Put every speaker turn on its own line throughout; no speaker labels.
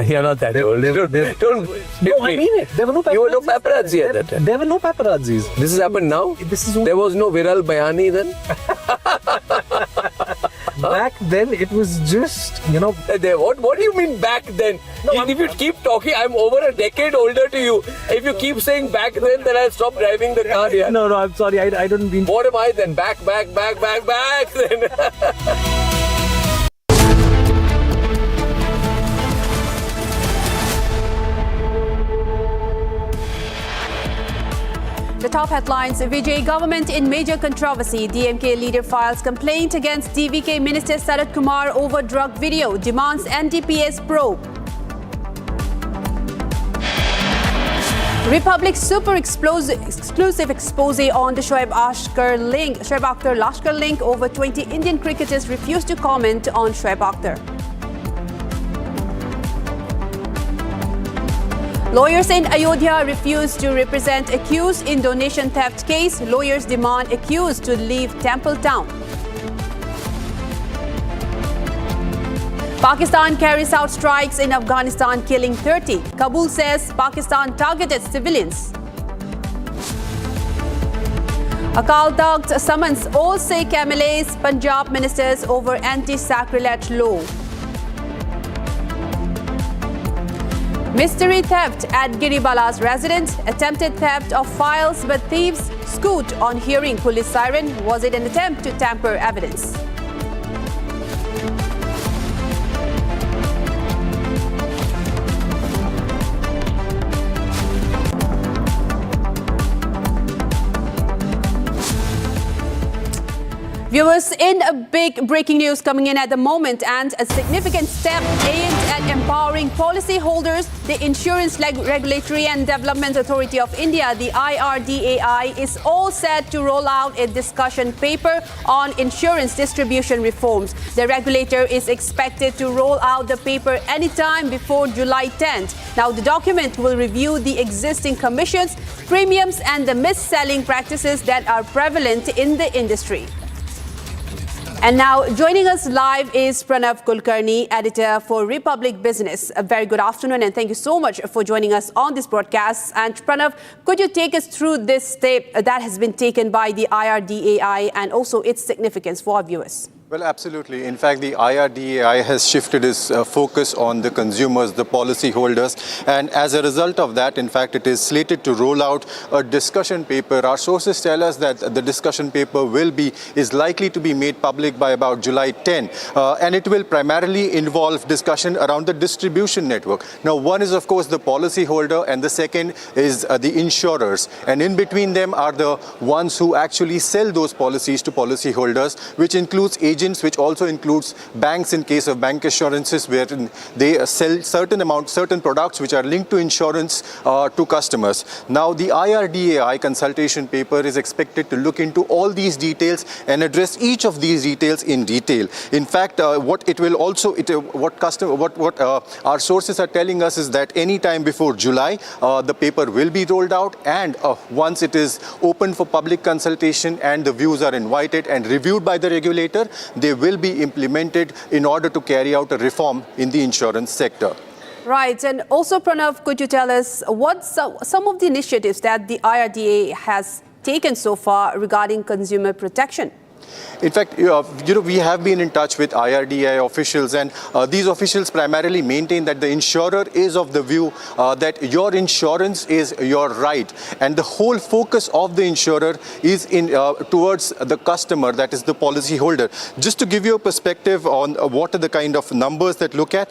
You're not that old. Don't
No, I mean it. There were no paparazzi.
You were no paparazzi at that time.
There were no paparazzis.
This has happened now?
This is
There was no Viral Bayani then?
back then. It was just
What do you mean back then? If you keep talking, I'm over a decade older to you. If you keep saying back then I'll stop driving the car. Yeah.
No, I'm sorry. I don't mean.
What am I then? Back then.
The top headlines: Vijay government in major controversy. DMK leader files complaint against DVK Minister Sarath Kumar over drug video. Demands NDPS probe. Republic super exclusive expose on the Shoaib Akhtar Lashkar link. Over 20 Indian cricketers refuse to comment on Shoaib Akhtar. Lawyers in Ayodhya refuse to represent accused in donation theft case. Lawyers demand accused to leave Temple Town. Pakistan carries out strikes in Afghanistan, killing 30. Kabul says Pakistan targeted civilians. Akal Takht summons all Sikh MLAs, Punjab ministers over anti-sacrilege law. Mystery theft at Giribala's residence. Attempted theft of files, but thieves scoot on hearing police siren. Was it an attempt to tamper evidence? Viewers, in a big breaking news coming in at the moment, and a significant step aimed at empowering policyholders, the Insurance Regulatory and Development Authority of India, the IRDAI, is all set to roll out a discussion paper on insurance distribution reforms. The regulator is expected to roll out the paper anytime before July 10th. Now, the document will review the existing commissions, premiums, and the mis-selling practices that are prevalent in the industry. And now joining us live is Pranav Kulkarni, editor for Republic Business. A very good afternoon, and thank you so much for joining us on this broadcast. And Pranav, could you take us through this step that has been taken by the IRDAI and also its significance for our viewers?
Well, absolutely. In fact, the IRDAI has shifted its focus on the consumers, the policyholders, and as a result of that, in fact, it is slated to roll out a discussion paper. Our sources tell us that the discussion paper is likely to be made public by about July 10, and it will primarily involve discussion around the distribution network. Now, one is, of course, the policyholder, and the second is the insurers, and in between them are the ones who actually sell those policies to policyholders, which includes agents, which also includes banks in case of bank assurances, where they sell certain products which are linked to insurance to customers. Now, the IRDAI consultation paper is expected to look into all these details and address each of these details in detail. In fact, what our sources are telling us is that any time before July, the paper will be rolled out, and once it is open for public consultation and the views are invited and reviewed by the regulator, they will be implemented in order to carry out a reform in the insurance sector.
Right. And also, Pranav, could you tell us what some of the initiatives that the IRDA has taken so far regarding consumer protection?
In fact, we have been in touch with IRDAI officials, and these officials primarily maintain that the insurer is of the view that your insurance is your right, and the whole focus of the insurer is towards the customer, that is the policyholder. Just to give you a perspective on what are the kind of numbers that look at,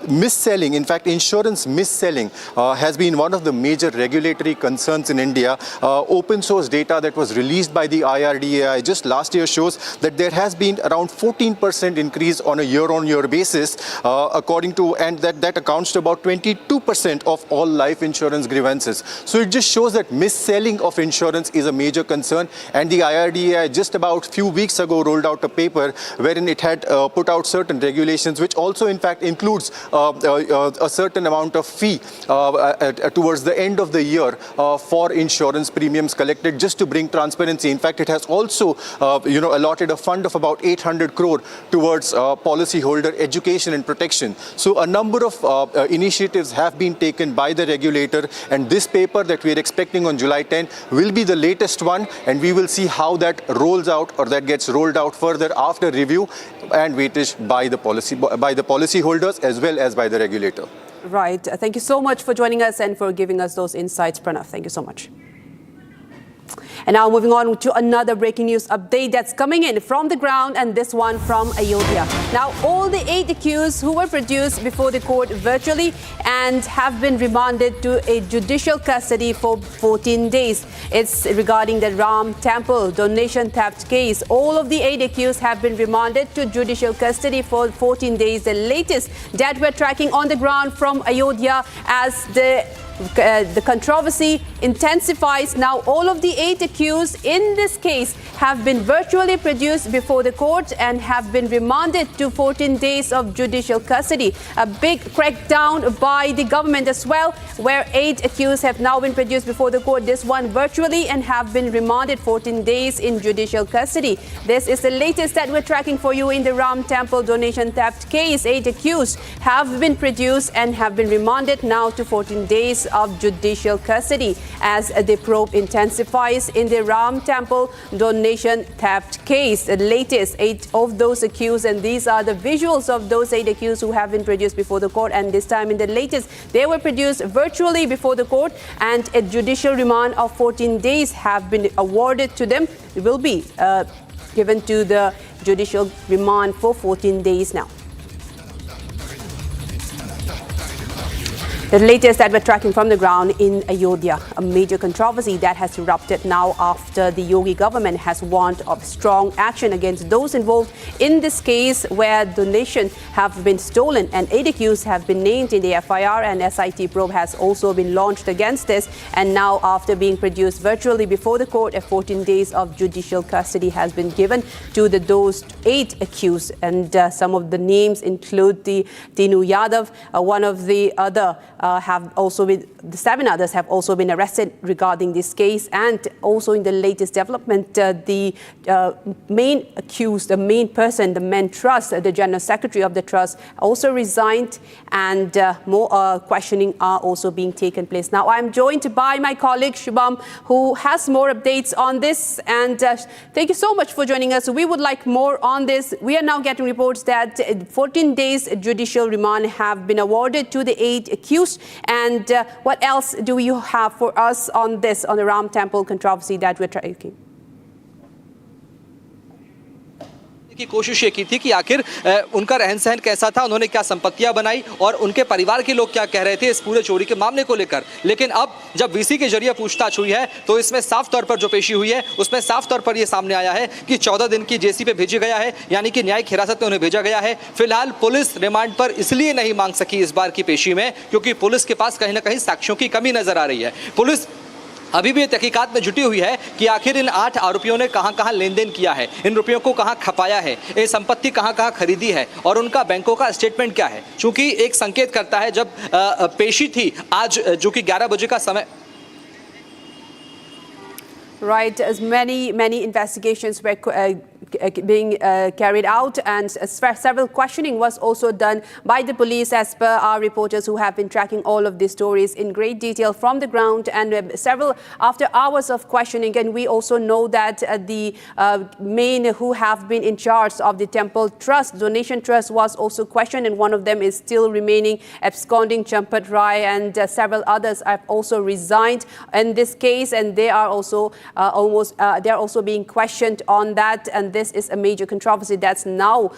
mis-selling, in fact, insurance mis-selling has been one of the major regulatory concerns in India. Open source data that was released by the IRDAI just last year shows that there has been around 14% increase on a year-on-year basis, and that accounts to about 22% of all life insurance grievances. So it just shows that mis-selling of insurance is a major concern, and the IRDAI just about a few weeks ago rolled out a paper wherein it had put out certain regulations, which also in fact includes a certain amount of fee towards the end of the year for insurance premiums collected, just to bring transparency. In fact, it has also allotted a fund of about 800 crore towards policyholder education and protection. So a number of initiatives have been taken by the regulator, and this paper that we are expecting on July 10 will be the latest one, and we will see how that rolls out, or that gets rolled out further after review and weightage by the policyholders as well as by the regulator.
Right. Thank you so much for joining us and for giving us those insights, Pranav. Thank you so much. And now moving on to another breaking news update that's coming in from the ground, and this one from Ayodhya. Now, all the 8 accused who were produced before the court virtually and have been remanded to a judicial custody for 14 days. It's regarding the Ram Temple donation theft case. All of the 8 accused have been remanded to judicial custody for 14 days. The latest that we're tracking on the ground from Ayodhya as the controversy intensifies. Now, all of the 8 accused in this case have been virtually produced before the court and have been remanded to 14 days of judicial custody. A big crackdown by the government as well, where 8 accused have now been produced before the court, this one virtually, and have been remanded 14 days in judicial custody. This is the latest that we're tracking for you in the Ram Temple donation theft case. 8 accused have been produced and have been remanded now to 14 days of judicial custody as the probe intensifies in the Ram Temple donation theft case. The latest 8 of those accused, and these are the visuals of those 8 accused who have been produced before the court, and this time in the latest they were produced virtually before the court, and a judicial remand of 14 days have been awarded to them. It will be given to the judicial remand for 14 days now. The latest that we're tracking from the ground in Ayodhya, a major controversy that has erupted now after the Yogi government has warned of strong action against those involved in this case, where donations have been stolen, and 8 accused have been named in the FIR, and SIT probe has also been launched against this. And now, after being produced virtually before the court, a 14 days of judicial custody has been given to those 8 accused, and some of the names include the Tinu Yadav, one of the other have also been, the 7 others have also been arrested regarding this case. And also in the latest development, the main accused, the main person, the main trust, the general secretary of the trust also resigned, and more questioning are also being taken place. Now, I'm joined by my colleague Shubham, who has more updates on this. And thank you so much for joining us. We would like more on this. We are now getting reports that 14 days judicial remand have been awarded to the 8 accused. And what else do you have for us on this, on the Ram Temple controversy that we're tracking?
की कोशिश ये की थी कि आखिर उनका रहन सहन कैसा था, उन्होंने क्या संपत्तियां बनाई और उनके परिवार के लोग क्या कह रहे थे इस पूरे चोरी के मामले को लेकर। लेकिन अब जब वीसी के जरिए पूछताछ हुई है तो इसमें साफ तौर पर जो पेशी हुई है उसमें साफ तौर पर यह सामने आया है कि 14 दिन की जेसी पे भेजा गया है, यानी कि न्यायिक हिरासत में उन्हें भेजा गया है। फिलहाल पुलिस रिमांड पर इसलिए नहीं मांग सकी इस बार की पेशी में क्योंकि पुलिस के पास कहीं ना कहीं साक्ष्यों की कमी नजर आ रही है। पुलिस अभी भी तहकीकात में जुटी हुई है कि आखिर इन 8 आरोपियों ने कहां-कहां लेन देन किया है, इन रुपयों को कहां खपाया है, ये संपत्ति कहां-कहां खरीदी है और उनका बैंकों का स्टेटमेंट क्या है। चूंकि एक संकेत करता है जब पेशी थी आज जो कि 11 बजे का समय।
Right, as many investigations were being carried out, and several questioning was also done by the police, as per our reporters who have been tracking all of these stories in great detail from the ground, and several after hours of questioning. And we also know that the main who have been in charge of the temple trust, donation trust, was also questioned, and one of them is still remaining absconding, Champat Rai, and several others have also resigned in this case, and they are also they are also being questioned on that. And this is a major controversy that's now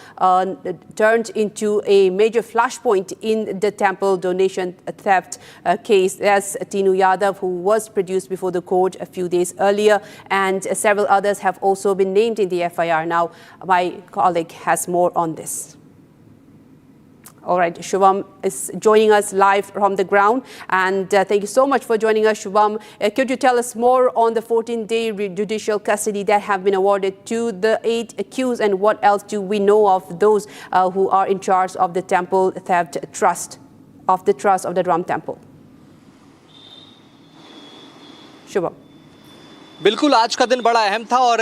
turned into a major flashpoint in the temple donation theft case. There's Tinu Yadav, who was produced before the court a few days earlier, and several others have also been named in the FIR. Now, my colleague has more on this. All right, Shubham is joining us live from the ground, and thank you so much for joining us, Shubham. Could you tell us more on the 14-day judicial custody that have been awarded to the 8 accused, and what else do we know of those who are in charge of the temple theft trust, of the Ram Temple? Shubham.
बिल्कुल आज का दिन बड़ा अहम था और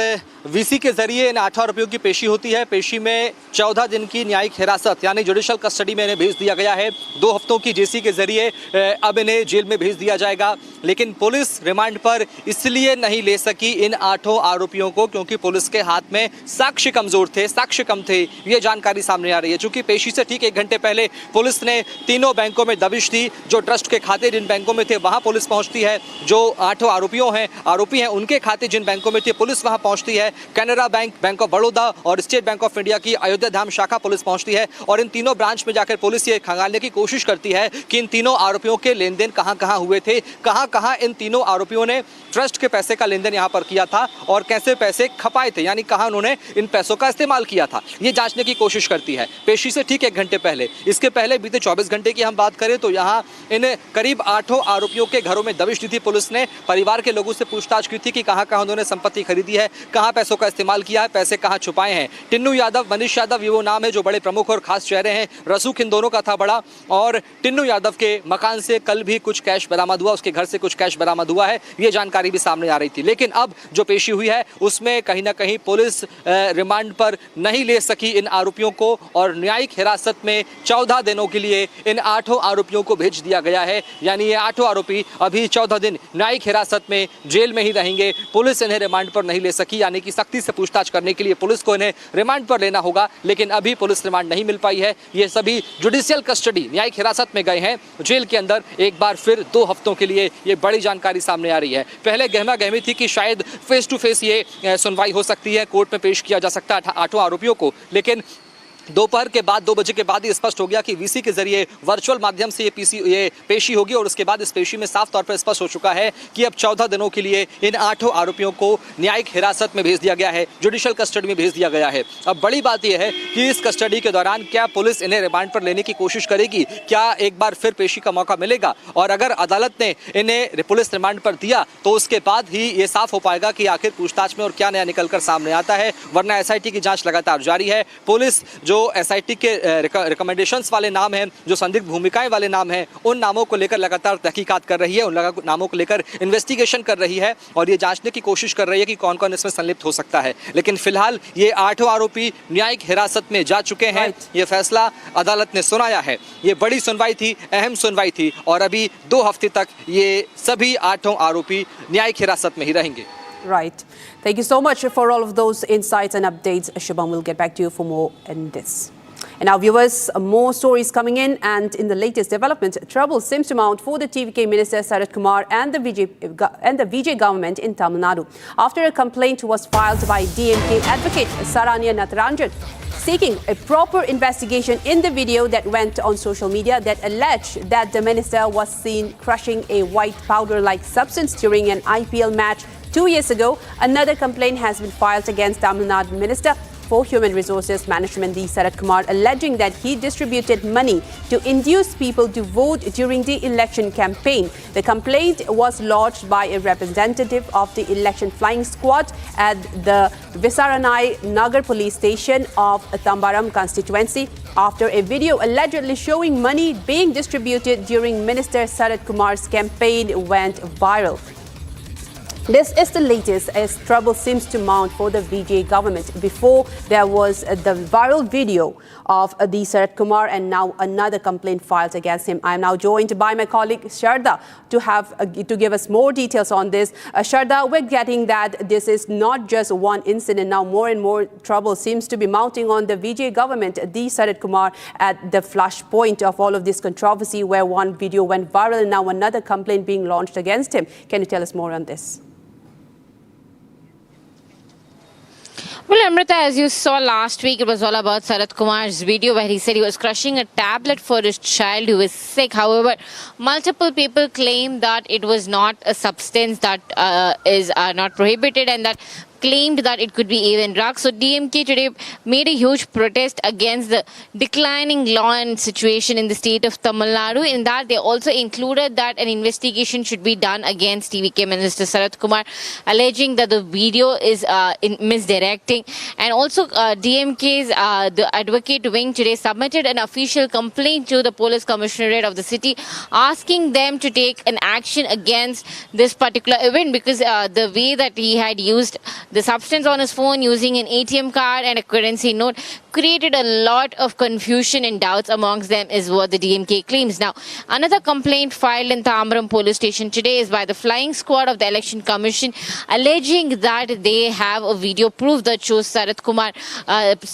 VC के जरिए इन 8 आरोपियों की पेशी होती है। पेशी में 14 दिन की न्यायिक हिरासत यानी जुडिशियल कस्टडी में इन्हें भेज दिया गया है। 2 हफ्तों की जेसी के जरिए अब इन्हें जेल में भेज दिया जाएगा। लेकिन पुलिस रिमांड पर इसलिए नहीं ले सकी इन 8 आरोपियों को क्योंकि पुलिस के हाथ में साक्ष्य कमजोर थे, साक्ष्य कम थे। ये जानकारी सामने आ रही है। चूंकि पेशी से ठीक 1 घंटे पहले पुलिस ने तीनों बैंकों में दबिश दी। जो ट्रस्ट के खाते जिन बैंकों में थे वहां पुलिस पहुंचती है। जो 8 आरोपी हैं उनके खाते जिन बैंकों में थे पुलिस वहां पहुंचती है। Canara bank, bank of Baroda और स्टेट बैंक ऑफ इंडिया की अयोध्या धाम शाखा पुलिस पहुंचती है और इन तीनों ब्रांच में जाकर पुलिस ये खंगालने की कोशिश करती है कि इन तीनों आरोपियों के लेन देन कहां हुए थे, कहां इन तीनों आरोपियों ने ट्रस्ट के पैसे का लेन देन यहां पर किया था और कैसे पैसे खपाए थे, यानी कहां उन्होंने इन पैसों का इस्तेमाल किया था, ये जांचने की कोशिश करती है। पेशी से ठीक 1 घंटे पहले, इसके पहले बीते 24 घंटे की हम बात करें तो यहाँ इन करीब 8 आरोपियों के घरों में दबिश दी थी पुलिस ने। परिवार के लोगों से पूछताछ की थी कि कहां उन्होंने संपत्ति खरीदी है, कहां पैसों का इस्तेमाल किया है, पैसे कहां छुपाए हैं। टिन्नू यादव, मनीष यादव, ये वो नाम है जो बड़े प्रमुख और खास चेहरे हैं। रसूख इन दोनों का था बड़ा और टिन्नू यादव के मकान से कल भी कुछ कैश बरामद हुआ, उसके घर से कुछ कैश बरामद हुआ है, ये जानकारी भी सामने आ रही थी। लेकिन अब जो पेशी हुई है उसमें कहीं ना कहीं पुलिस रिमांड पर नहीं ले सकी इन आरोपियों को और न्यायिक हिरासत में 14 दिनों के लिए इन 8 आरोपियों को भेज दिया गया है। यानी ये 8 आरोपी अभी 14 दिन न्यायिक हिरासत में जेल में ही रहेंगे। पुलिस इन्हें रिमांड पर नहीं ले सकी, यानी कि सख्ती से पूछताछ करने के लिए पुलिस को इन्हें रिमांड पर लेना होगा, लेकिन अभी पुलिस रिमांड नहीं मिल पाई है। ये सभी जुडिशियल कस्टडी न्यायिक हिरासत में गए हैं जेल के अंदर एक बार फिर 2 हफ्तों के लिए। ये बड़ी जानकारी सामने आ रही है। पहले गहमा गहमी थी कि शायद फेस टू फेस ये सुनवाई हो सकती है, कोर्ट में पेश किया जा सकता है 8 आरोपियों को, लेकिन दोपहर के बाद 2 बजे के बाद ही स्पष्ट हो गया कि वीसी के जरिए वर्चुअल माध्यम से ये पेशी होगी और उसके बाद इस पेशी में साफ तौर पर स्पष्ट हो चुका है कि अब 14 दिनों के लिए इन 8 आरोपियों को न्यायिक हिरासत में भेज दिया गया है, जुडिशियल कस्टडी में भेज दिया गया है। अब बड़ी बात यह है कि इस कस्टडी के दौरान क्या पुलिस इन्हें रिमांड पर लेने की कोशिश करेगी, क्या एक बार फिर पेशी का मौका मिलेगा, और अगर अदालत ने इन्हें पुलिस रिमांड पर दिया तो उसके बाद ही ये साफ हो पाएगा कि आखिर पूछताछ में और क्या नया निकलकर सामने आता है। वरना एसआईटी की जांच लगातार जारी है। पुलिस जो एसआईटी के रिकमेंडेशंस वाले नाम हैं, जो संदिग्ध भूमिकाएं वाले नाम हैं, उन नामों को लेकर लगातार तहकीकात कर रही है, उन नामों को लेकर इन्वेस्टिगेशन कर रही है और ये जांचने की कोशिश कर रही है कि कौन कौन इसमें संलिप्त हो सकता है। लेकिन फिलहाल ये 8 आरोपी न्यायिक हिरासत में जा चुके हैं। ये फैसला अदालत ने सुनाया है। ये बड़ी सुनवाई थी, अहम सुनवाई थी और अभी 2 हफ्ते तक ये सभी 8 आरोपी न्यायिक हिरासत में ही रहेंगे।
Right. Thank you so much for all of those insights and updates. Shubham will get back to you for more in this. And now, viewers, more stories coming in, and in the latest development, trouble seems to mount for the TVK Minister Sarath Kumar and the VJ government in Tamil Nadu after a complaint was filed by DMK advocate Saranya Natharanjan seeking a proper investigation in the video that went on social media that alleged that the minister was seen crushing a white powder-like substance during an IPL match 2 years ago. Another complaint has been filed against Tamil Nadu Minister for Human Resources Management, D. Sarath Kumar, alleging that he distributed money to induce people to vote during the election campaign. The complaint was lodged by a representative of the election flying squad at the Visaranai Nagar police station of Tambaram constituency after a video allegedly showing money being distributed during Minister Sarath Kumar's campaign went viral. This is the latest as trouble seems to mount for the VJ government. Before there was the viral video of the Sarath Kumar, and now another complaint filed against him. I am now joined by my colleague Sharda to give us more details on this. Sharda, we're getting that this is not just one incident. Now more and more trouble seems to be mounting on the VJ government, the Sarath Kumar, at the flashpoint of all of this controversy where one video went viral and now another complaint being launched against him. Can you tell us more on this?
Well, Amrita, as you saw last week, it was all about Sarath Kumar's video where he said he was crushing a tablet for his child who was sick. However, multiple people claim that it was not a substance that is not prohibited and that claimed that it could be even drugs. So DMK today made a huge protest against the declining law and situation in the state of Tamil Nadu. In that, they also included that an investigation should be done against TVK Minister Sarath Kumar, alleging that the video is misdirecting. And also DMK's the advocate wing today submitted an official complaint to the police commissionerate of the city, asking them to take an action against this particular event because the way that he had used the substance on his phone using an ATM card and a currency note created a lot of confusion and doubts amongst them, is what the DMK claims. Now, another complaint filed in Tambaram police station today is by the flying squad of the Election Commission, alleging that they have a video proof that shows Sarath Kumar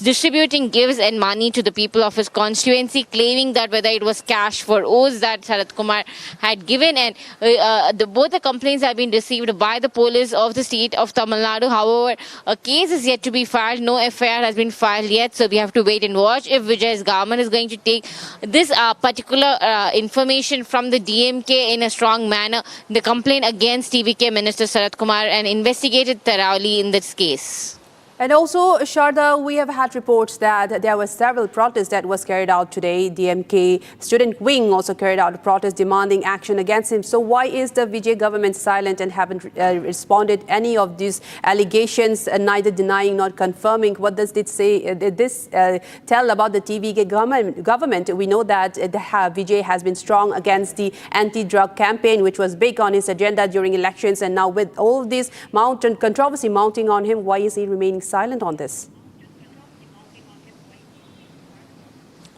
distributing gifts and money to the people of his constituency, claiming that whether it was cash for oaths that Sarath Kumar had given, and both the complaints have been received by the police of the state of Tamil Nadu. However, a case is yet to be filed. No FIR has been filed yet, so we have to wait and watch if Vijay's government is going to take this particular information from the DMK in a strong manner, the complaint against TVK Minister Sarath Kumar, and investigated thoroughly in this case.
And also, Sharda, we have had reports that there were several protests that was carried out today. DMK student wing also carried out a protest demanding action against him. So why is the Vijay government silent and haven't responded any of these allegations, neither denying nor confirming? What does it say? This tell about the TVK government? We know that Vijay has been strong against the anti-drug campaign, which was big on his agenda during elections. And now with all of this controversy mounting on him, why is he remaining silent on this?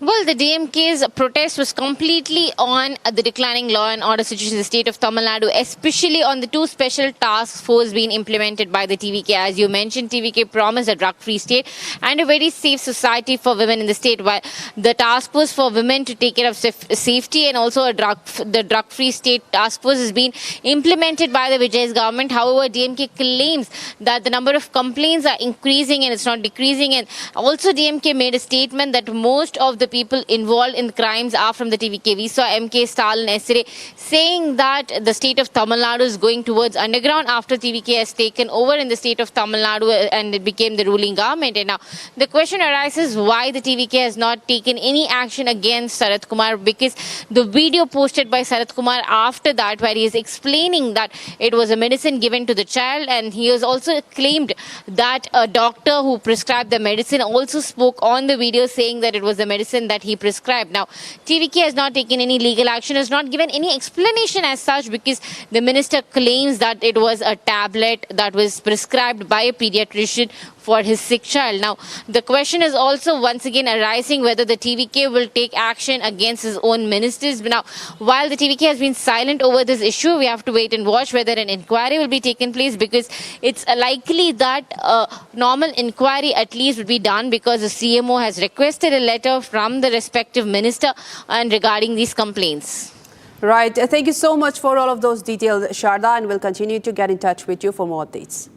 Well, the DMK's protest was completely on the declining law and order situation in the state of Tamil Nadu, especially on the two special task forces being implemented by the TVK. As you mentioned, TVK promised a drug-free state and a very safe society for women in the state, while the task force for women to take care of safety and also the drug-free state task force has been implemented by the Vijay's government. However, DMK claims that the number of complaints are increasing and it's not decreasing. And also DMK made a statement that most of the people involved in crimes are from the TVK. We saw MK Stalin yesterday saying that the state of Tamil Nadu is going towards underground after TVK has taken over in the state of Tamil Nadu and it became the ruling government. And now the question arises why the TVK has not taken any action against Sarath Kumar, because the video posted by Sarath Kumar after that, where he is explaining that it was a medicine given to the child, and he has also claimed that a doctor who prescribed the medicine also spoke on the video saying that it was the medicine that he prescribed. Now, TVK has not taken any legal action, has not given any explanation as such, because the minister claims that it was a tablet that was prescribed by a pediatrician for his sick child. Now, the question is also once again arising whether the TVK will take action against his own ministers. Now, while the TVK has been silent over this issue, we have to wait and watch whether an inquiry will be taken place, because it's likely that a normal inquiry at least would be done, because the CMO has requested a letter from the respective minister and regarding these complaints.
Right. Thank you so much for all of those details, Sharda, and we'll continue to get in touch with you for more updates.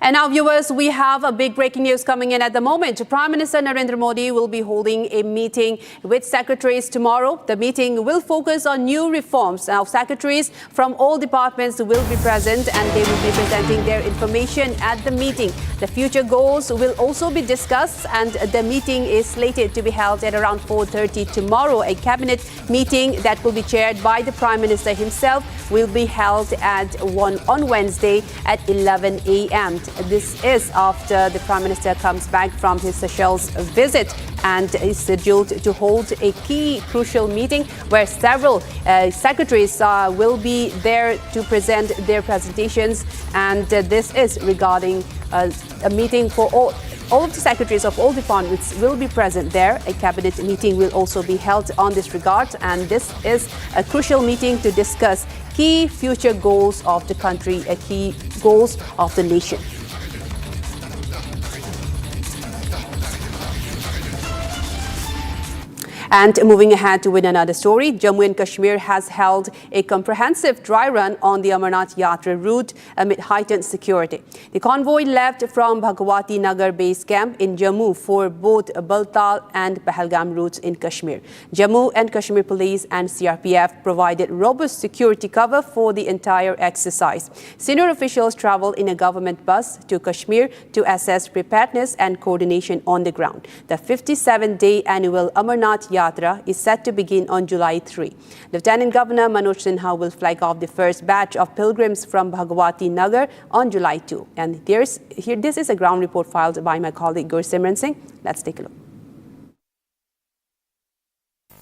And now, viewers, we have a big breaking news coming in at the moment. Prime Minister Narendra Modi will be holding a meeting with secretaries tomorrow. The meeting will focus on new reforms. Now, secretaries from all departments will be present and they will be presenting their information at the meeting. The future goals will also be discussed, and the meeting is slated to be held at around 4:30 tomorrow. A cabinet meeting that will be chaired by the Prime Minister himself will be held on Wednesday at 11 a.m. This is after the Prime Minister comes back from his Seychelles visit and is scheduled to hold a key crucial meeting where several secretaries will be there to present their presentations. And this is regarding a meeting for all of the secretaries of all departments will be present there. A cabinet meeting will also be held on this regard, and this is a crucial meeting to discuss key future goals of the country, key goals of the nation. And moving ahead to win another story, Jammu and Kashmir has held a comprehensive dry run on the Amarnath Yatra route amid heightened security. The convoy left from Bhagwati Nagar base camp in Jammu for both Baltal and Pahalgam routes in Kashmir. Jammu and Kashmir Police and CRPF provided robust security cover for the entire exercise. Senior officials traveled in a government bus to Kashmir to assess preparedness and coordination on the ground. The 57-day annual Amarnath Yatra is set to begin on July 3. Lieutenant Governor Manoj Sinha will flag off the first batch of pilgrims from Bhagwati Nagar on July 2. And this is a ground report filed by my colleague Gursimran Singh. Let's take a look.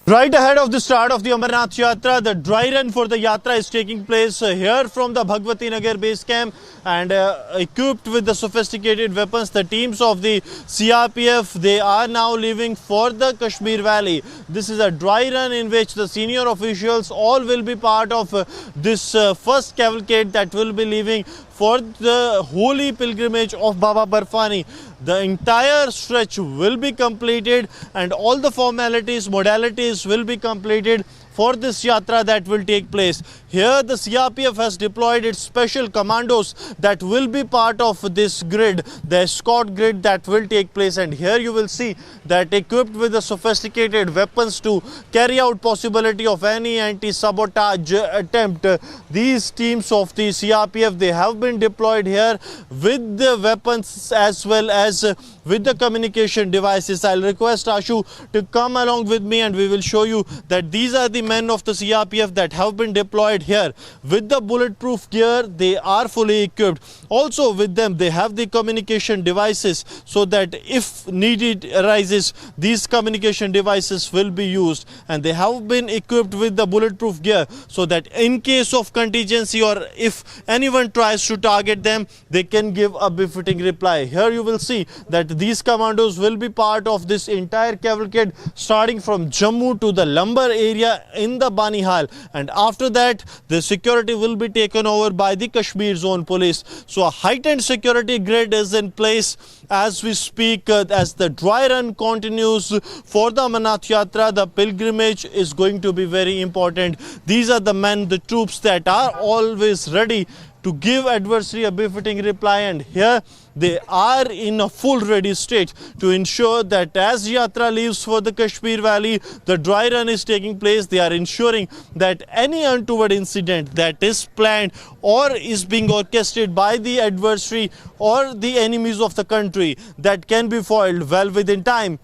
Right ahead of the start of the Amarnath Yatra, the dry run for the Yatra is taking place here from the Bhagwati Nagar base camp, and equipped with the sophisticated weapons, the teams of the CRPF, they are now leaving for the Kashmir Valley. This is a dry run in which the senior officials all will be part of this first cavalcade that will be leaving for the holy pilgrimage of Baba Barfani. The entire stretch will be completed and all the formalities, modalities will be completed for this yatra that will take place. Here the CRPF has deployed its special commandos that will be part of this grid, the escort grid that will take place, and here you will see that equipped with the sophisticated weapons to carry out possibility of any anti-sabotage attempt. These teams of the CRPF, they have been deployed here with the weapons as well as with the communication devices. I'll request Ashu to come along with me and we will show you that these are the men of the CRPF that have been deployed here with the bulletproof gear. They are fully equipped. Also with them they have the communication devices, so that if needed arises, these communication devices will be used, and they have been equipped with the bulletproof gear so that in case of contingency or if anyone tries to target them, they can give a befitting reply. Here you will see that these commandos will be part of this entire cavalcade, starting from Jammu to the Lambar area in the Banihal, and after that the security will be taken over by the Kashmir Zone Police. So a heightened security grid is in place as we speak. As the dry run continues for the Amarnath Yatra, the pilgrimage is going to be very important. These are the men, the troops that are always ready to give adversary a befitting reply, and here they are in a full ready state to ensure that as Yatra leaves for the Kashmir Valley, the dry run is taking place. They are ensuring that any untoward incident that is planned or is being orchestrated by the adversary or the enemies of the country, that can be foiled well within time.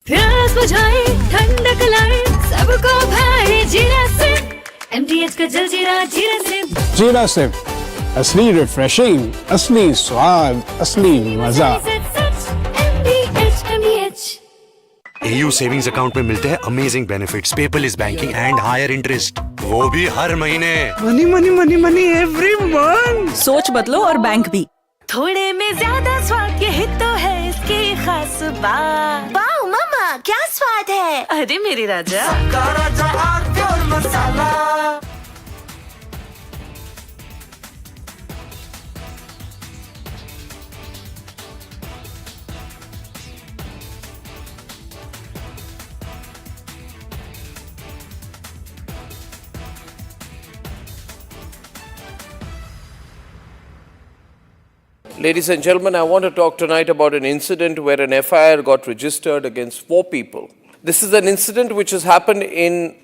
प्यास बुझाए ठंडक लाए सबको भाए जीरा से MTH का जल जीरा जीरा से
जीरा से असली रिफ्रेशिंग, असली स्वाद, असली मजा।
AU सेविंग्स अकाउंट में मिलते हैं amazing benefits, paperless banking and higher interest, वो भी हर महीने।
Money money money money every month. सोच बदलो और बैंक भी।
थोड़े में ज्यादा स्वाद, यही तो है इसकी खास बात। वाओ मामा, क्या स्वाद है। अरे मेरे राजा, मसाला।
Ladies and gentlemen, I want to talk tonight about an incident where an FIR got registered against 4 people. This is an incident which has happened in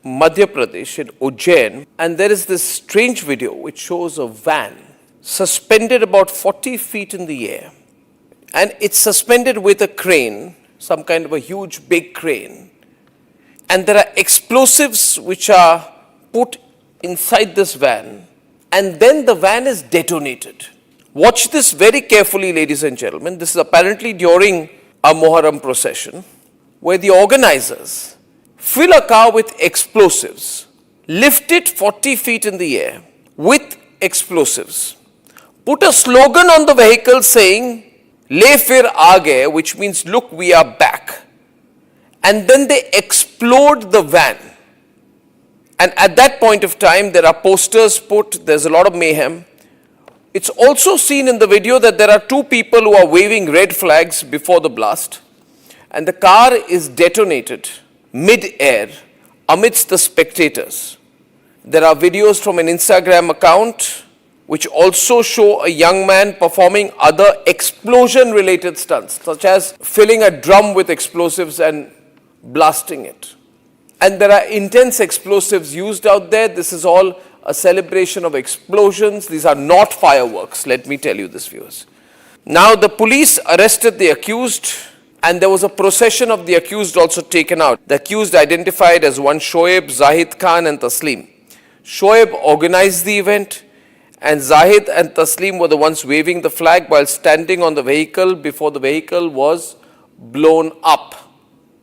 Madhya Pradesh, in Ujjain, and there is this strange video which shows a van suspended about 40 feet in the air. And it's suspended with a crane, some kind of a huge big crane. And there are explosives which are put inside this van, and then the van is detonated. Watch this very carefully, ladies and gentlemen. This is apparently during a Muharram procession, where the organizers fill a car with explosives, lift it 40 feet in the air with explosives, put a slogan on the vehicle saying, "Le fir aage," which means, look, we are back. And then they explode the van. And at that point of time, there are posters put, there's a lot of mayhem. It's also seen in the video that there are 2 people who are waving red flags before the blast, and the car is detonated mid-air amidst the spectators. There are videos from an Instagram account which also show a young man performing other explosion-related stunts, such as filling a drum with explosives and blasting it. And there are intense explosives used out there. This is all a celebration of explosions. These are not fireworks, let me tell you this, viewers. Now the police arrested the accused And there was a procession of the accused also taken out. The accused identified as one Shoaib, Zahid Khan and Taslim. Shoaib organized the event and Zahid and Taslim were the ones waving the flag while standing on the vehicle before the vehicle was blown up.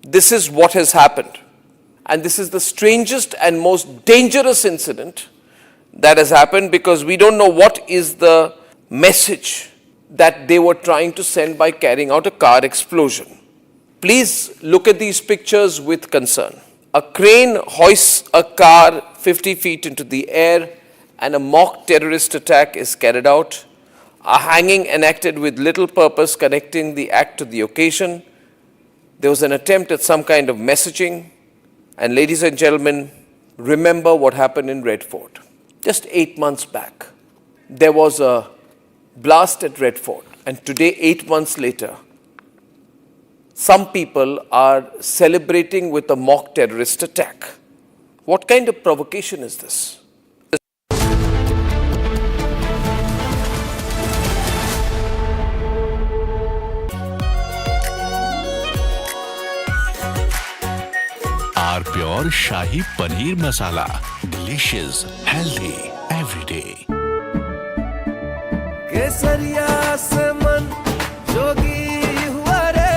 This is what has happened. And this is the strangest and most dangerous incident that has happened because we don't know what is the message that they were trying to send by carrying out a car explosion. Please look at these pictures with concern. A crane hoists a car 50 feet into the air and a mock terrorist attack is carried out. A hanging enacted with little purpose connecting the act to the occasion. There was an attempt at some kind of messaging. And ladies and gentlemen, remember what happened in Red Fort. Just 8 months back, there was a blast at Red Fort. And today, 8 months later, some people are celebrating with a mock terrorist attack. What kind of provocation is this?
Our pure Shahi Paneer Masala. Delicious, healthy, every day.
केसरिया से मन जोगी हुआ रे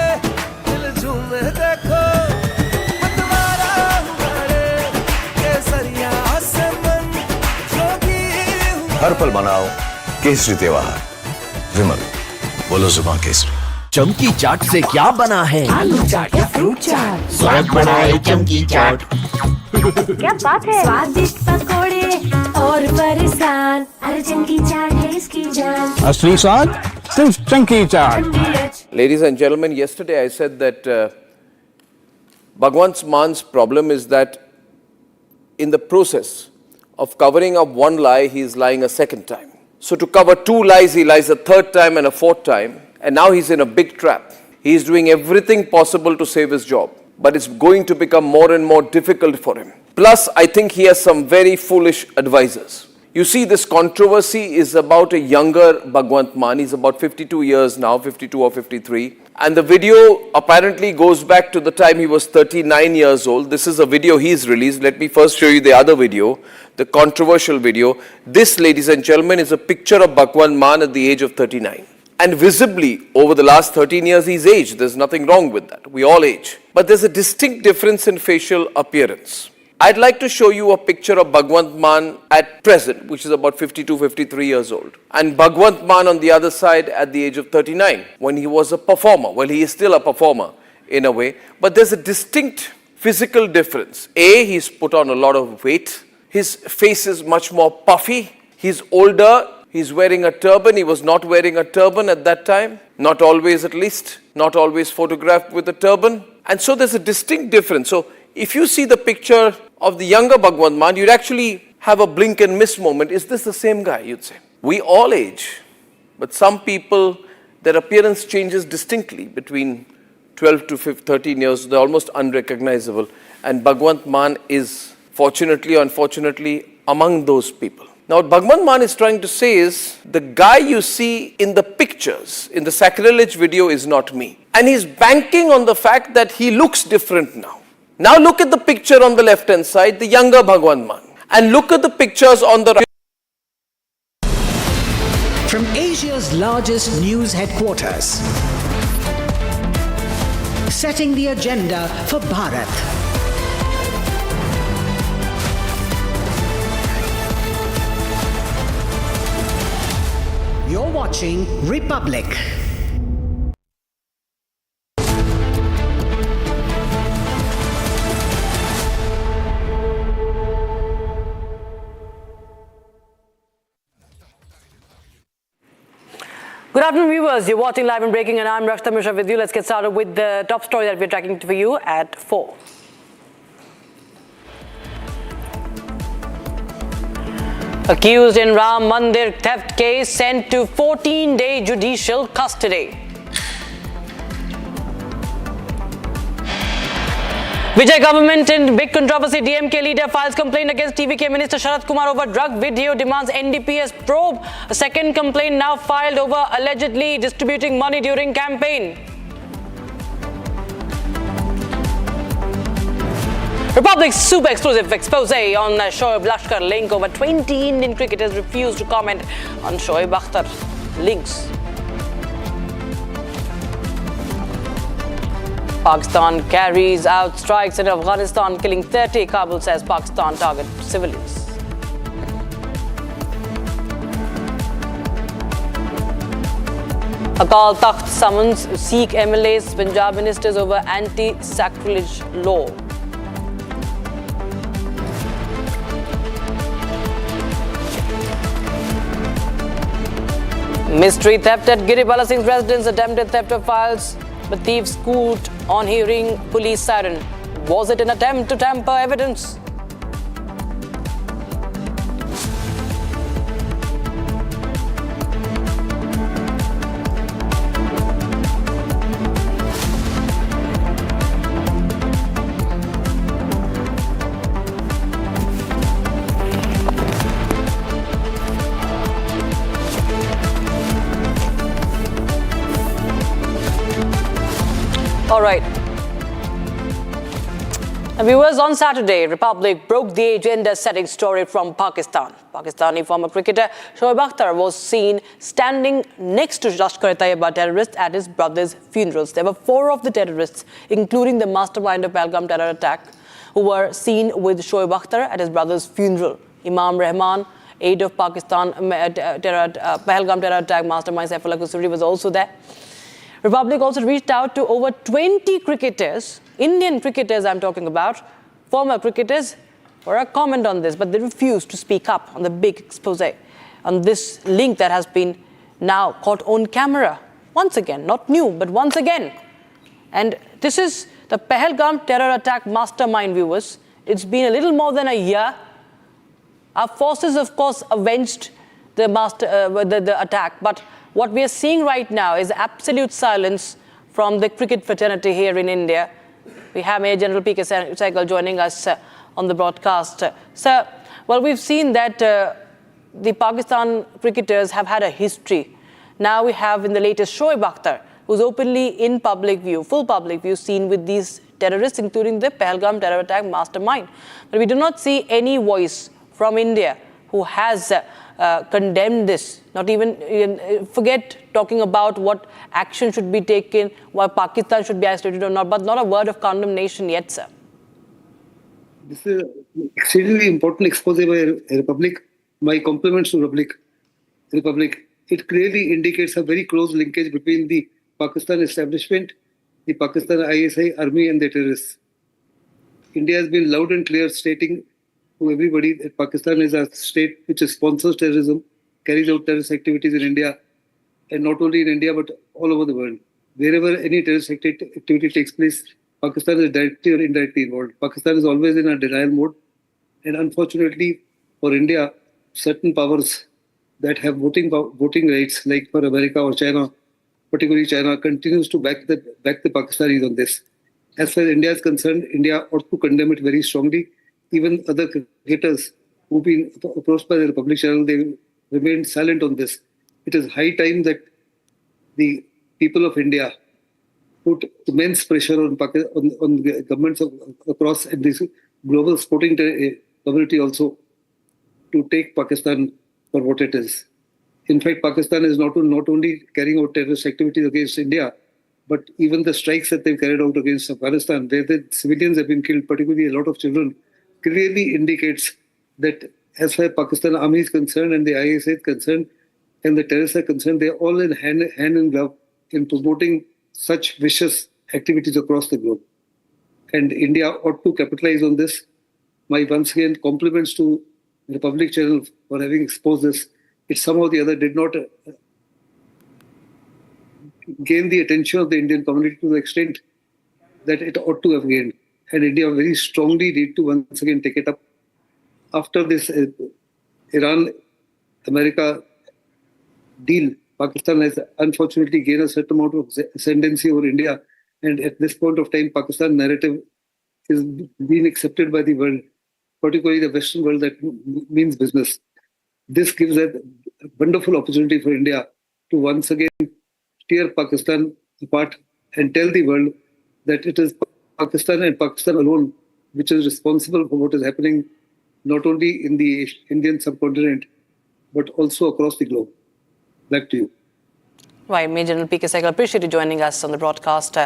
दिल झूमे देखो मतवारा हुआ रे केसरिया से मन जोगी हुआ
हर पल मनाओ केसरी त्योहार विमल बोलो जुबान केसरी
चमकी चाट से क्या बना है
आलू चाट या फ्रूट चाट
स्वाद बढ़ाए चमकी चाट
क्या बात है स्वादिष्ट पकोड़े और बरसान अरे चमकी चाट है इसकी जान
असली स्वाद सिर्फ चमकी चाट.
Ladies and gentlemen, yesterday I said that Bhagwant Man's problem is that in the process of covering up one lie, he is lying a second time. So to cover two lies, he lies a third time and a fourth time. And now he's in a big trap. He is doing everything possible to save his job. But it's going to become more and more difficult for him. Plus, I think he has some very foolish advisors. You see, this controversy is about a younger Bhagwant Mann. He's about 52 years now, 52 or 53. And the video apparently goes back to the time he was 39 years old. This is a video he's released. Let me first show you the other video, the controversial video. This, ladies and gentlemen, is a picture of Bhagwant Mann at the age of 39. And visibly, over the last 13 years, he's aged. There's nothing wrong with that. We all age. But there's a distinct difference in facial appearance. I'd like to show you a picture of Bhagwant Mann at present, which is about 52, 53 years old. And Bhagwant Mann on the other side at the age of 39, when he was a performer. Well, he is still a performer in a way. But there's a distinct physical difference. A, he's put on a lot of weight. His face is much more puffy. He's older. He's wearing a turban. He was not wearing a turban at that time. Not always, at least. Not always photographed with a turban. And so there's a distinct difference. So if you see the picture of the younger Bhagwant Mann, you'd actually have a blink and miss moment. Is this the same guy, you'd say? We all age. But some people, their appearance changes distinctly between 12 to 13 years. They're almost unrecognizable. And Bhagwant Mann is, fortunately or unfortunately, among those people. Now, what Bhagwant Mann is trying to say is, the guy you see in the pictures, in the sacrilege video is not me. And he's banking on the fact that he looks different now. Now look at the picture on the left-hand side, the younger Bhagwant Mann. And look at the pictures on the right.
From Asia's largest news headquarters, setting the agenda for Bharat. You're watching Republic.
Good afternoon, viewers. You're watching Live and Breaking, and I'm Rakshita Mishra with you. Let's get started with the top story that we're tracking for you at 4. Accused in Ram Mandir theft case sent to 14-day judicial custody. Vijay government in big controversy. DMK leader files complaint against TVK Minister Sharad Kumar over drug video, demands NDPS probe. A second complaint now filed over allegedly distributing money during campaign. Republic's super exclusive expose on Shoaib Lashkar link. Over 20 Indian cricketers refused to comment on Shoaib Akhtar links. Pakistan carries out strikes in Afghanistan, killing 30. Kabul says Pakistan target civilians. Akal Takht summons Sikh MLAs, Punjab ministers over anti-sacrilege law. Mystery theft at Giripala Singh's residence, attempted theft of files. The thief scooped on hearing police siren. Was it an attempt to tamper evidence? All right. Now, viewers, on Saturday, Republic broke the agenda-setting story from Pakistan. Pakistani former cricketer Shoaib Akhtar was seen standing next to Lashkar-e-Taiba terrorists at his brother's funerals. There were 4 of the terrorists, including the mastermind of Pahalgam terror attack, who were seen with Shoaib Akhtar at his brother's funeral. Imam Rahman, aide of Pakistan Pahalgam terror attack mastermind Saifullah Qusuri, was also there. Republic also reached out to over 20 cricketers, Indian cricketers I'm talking about, former cricketers, for a comment on this, but they refused to speak up on the big expose on this link that has been now caught on camera. Once again, not new, but once again. And this is the Pahalgam terror attack mastermind, viewers. It's been a little more than a year. Our forces, of course, avenged the attack, but what we are seeing right now is absolute silence from the cricket fraternity here in India. We have Major General P.K. Sehgal joining us on the broadcast. Sir, well, we've seen that the Pakistan cricketers have had a history. Now we have in the latest Shoaib Akhtar, who's openly in public view, full public view, seen with these terrorists, including the Pahalgam terror attack mastermind. But we do not see any voice from India who has condemned this, not even forget talking about what action should be taken, why Pakistan should be isolated or not, but not a word of condemnation yet, sir.
This is an extremely important expose by Republic. My compliments to Republic. It clearly indicates a very close linkage between the Pakistan establishment, the Pakistan ISI army and the terrorists. India has been loud and clear stating to everybody that Pakistan is a state which sponsors terrorism, carries out terrorist activities in India, and not only in India but all over the world. Wherever any terrorist activity takes place, Pakistan is directly or indirectly involved. Pakistan is always in a denial mode, and unfortunately for India, certain powers that have voting rights, like for America or China, particularly China, continues to back the Pakistanis on this. As far as India is concerned, India ought to condemn it very strongly. Even other cricketers who've been approached by the Republic channel, they remained silent on this. It is high time that the people of India put immense pressure on the governments across and this global sporting community also to take Pakistan for what it is. In fact, Pakistan is not only carrying out terrorist activities against India, but even the strikes that they've carried out against Afghanistan, where the civilians have been killed, particularly a lot of children, clearly indicates that as far as Pakistan army is concerned and the ISI is concerned and the terrorists are concerned, they're all in hand in glove in promoting such vicious activities across the globe. And India ought to capitalize on this. My once again compliments to the Republic channel for having exposed this. It somehow or the other did not gain the attention of the Indian community to the extent that it ought to have gained. And India very strongly need to once again take it up. After this Iran-America deal, Pakistan has unfortunately gained a certain amount of ascendancy over India. And at this point of time, Pakistan narrative is being accepted by the world, particularly the Western world that means business. This gives a wonderful opportunity for India to once again tear Pakistan apart and tell the world that it is Pakistan and Pakistan alone which is responsible for what is happening not only in the Indian subcontinent, but also across the globe. Back to you.
Right, Major General P.K. Sehgal, appreciate you joining us on the broadcast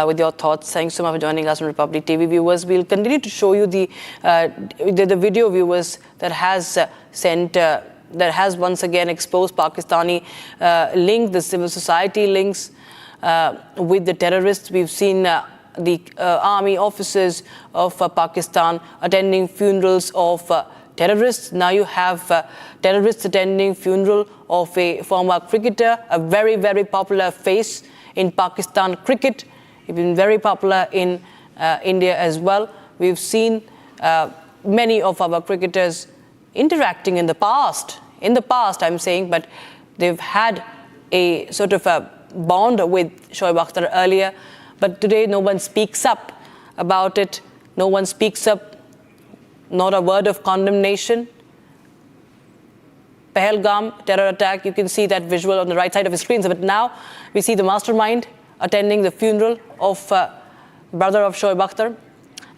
with your thoughts. Thanks so much for joining us on Republic TV. Viewers, we'll continue to show you the video, viewers, that has that has once again exposed Pakistani link, the civil society links with the terrorists. We've seen the army officers of Pakistan attending funerals of terrorists. Now you have terrorists attending funeral of a former cricketer, a very, very popular face in Pakistan cricket. He's been very popular in India as well. We've seen many of our cricketers interacting in the past I'm saying, but they've had a sort of a bond with Shoaib Akhtar earlier. But today no one speaks up about it. No one speaks up, not a word of condemnation. Pahalgam terror attack, you can see that visual on the right side of the screens. But now we see the mastermind attending the funeral of brother of Shoaib Akhtar.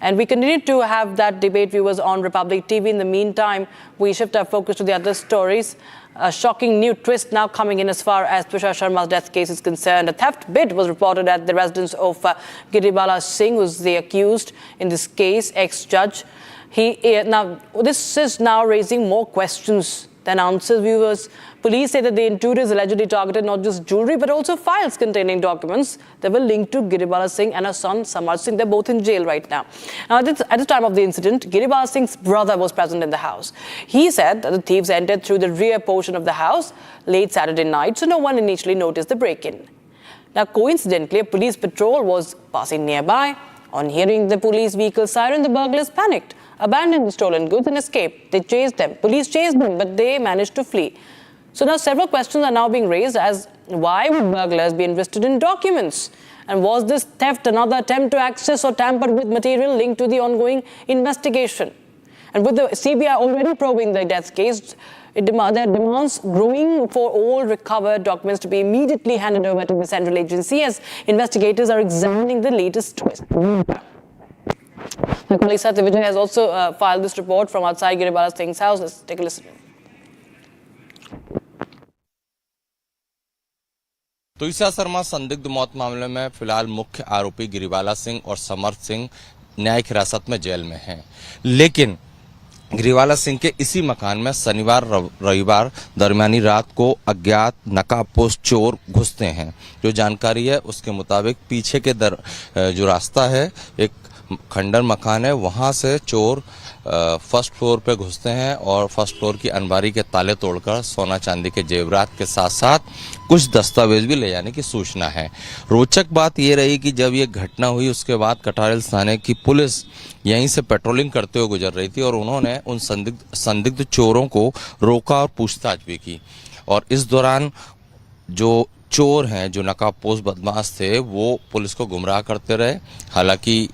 And we continue to have that debate, viewers, on Republic TV. In the meantime, we shift our focus to the other stories. A shocking new twist now coming in as far as Tushar Sharma's death case is concerned. A theft bid was reported at the residence of Giribala Singh, who's the accused in this case, ex-judge. Now, this is now raising more questions than answers, viewers. Police say that the intruders allegedly targeted not just jewelry, but also files containing documents that were linked to Giribala Singh and her son, Samar Singh. They're both in jail right now. Now, at the time of the incident, Giribala Singh's brother was present in the house. He said that the thieves entered through the rear portion of the house late Saturday night, so no one initially noticed the break-in. Now, coincidentally, a police patrol was passing nearby. On hearing the police vehicle siren, the burglars panicked, abandoned the stolen goods and escaped. They chased them. Police chased them, but they managed to flee. So now several questions are now being raised as why would burglars be interested in documents? And was this theft another attempt to access or tamper with material linked to the ongoing investigation? And with the CBI already probing the death case, there are demands growing for all recovered documents to be immediately handed over to the central agency as investigators are examining the latest twist. My colleague Satya Vijay has also filed this report from outside Giribala Singh's house. Let's take a listen.
Tushar Sharma संदिग्ध मौत मामले में फिलहाल मुख्य आरोपी गिरिबाला सिंह और समर्थ सिंह न्यायिक हिरासत में जेल में हैं, लेकिन गिरिबाला सिंह के इसी मकान में शनिवार रविवार दरमियानी रात को अज्ञात नकाबपोश चोर घुसते हैं। जो जानकारी है उसके मुताबिक पीछे के जो रास्ता है, एक खंडर मकान है, वहां से चोर फर्स्ट फ्लोर पे घुसते हैं और फर्स्ट फ्लोर की अलमारी के ताले तोड़कर सोना चांदी के जेवरात के साथ साथ कुछ दस्तावेज भी ले जाने की सूचना है। रोचक बात यह रही कि जब ये घटना हुई उसके बाद कटारल थाने की पुलिस यहीं से पेट्रोलिंग करते हुए गुजर रही थी और उन्होंने उन संदिग्ध चोरों को रोका और पूछताछ भी की। और इस दौरान जो चोर हैं, जो नकाबपोश बदमाश थे, वो पुलिस को गुमराह करते रहे। हालांकि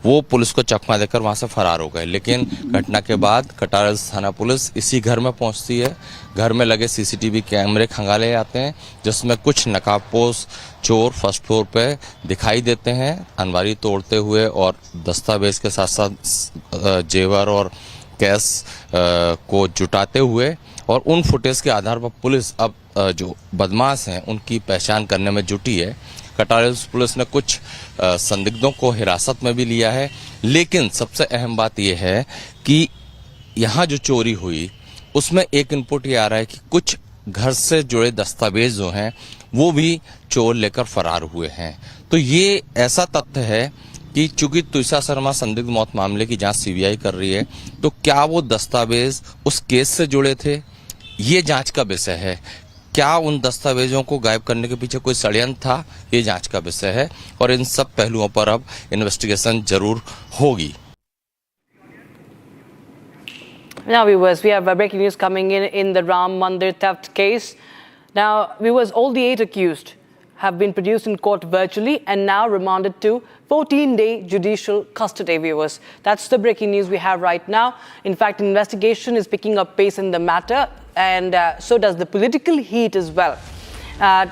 वो पुलिस को चकमा देकर वहां से फरार हो गए, लेकिन घटना के बाद कटारल थाना पुलिस इसी घर में पहुंचती है। घर में लगे सीसीटीवी कैमरे खंगाले जाते हैं, जिसमें कुछ नकाबपोश चोर फर्स्ट फ्लोर पे दिखाई देते हैं अलमारी तोड़ते हुए और दस्तावेज के साथ साथ जेवर और कैश को जुटाते हुए। और उन फुटेज के आधार पर पुलिस अब जो बदमाश हैं उनकी पहचान करने में जुटी है। कटारल पुलिस ने कुछ संदिग्धों को हिरासत में भी लिया है, लेकिन सबसे अहम बात यह है कि यहाँ जो चोरी हुई उसमें एक इनपुट ये आ रहा है कि कुछ घर से जुड़े दस्तावेज जो हैं वो भी चोर लेकर फरार हुए हैं। तो ये ऐसा तथ्य है कि चूंकि तुषार शर्मा संदिग्ध मौत मामले की जांच सीबीआई कर रही है, तो क्या वो दस्तावेज उस केस से जुड़े थे, ये जांच का विषय है। क्या उन दस्तावेजों को गायब करने के पीछे कोई षड्यंत्र था, ये जांच का विषय है और इन सब पहलुओं पर अब इन्वेस्टिगेशन जरूर होगी।
Now, viewers, we have breaking news coming in the Ram Mandir theft case. Now, viewers, all the 8 accused have been produced in court virtually and now remanded to 14-day judicial custody, viewers. That's the breaking news we have right now. In fact, investigation is picking up pace in the matter, and so does the political heat as well.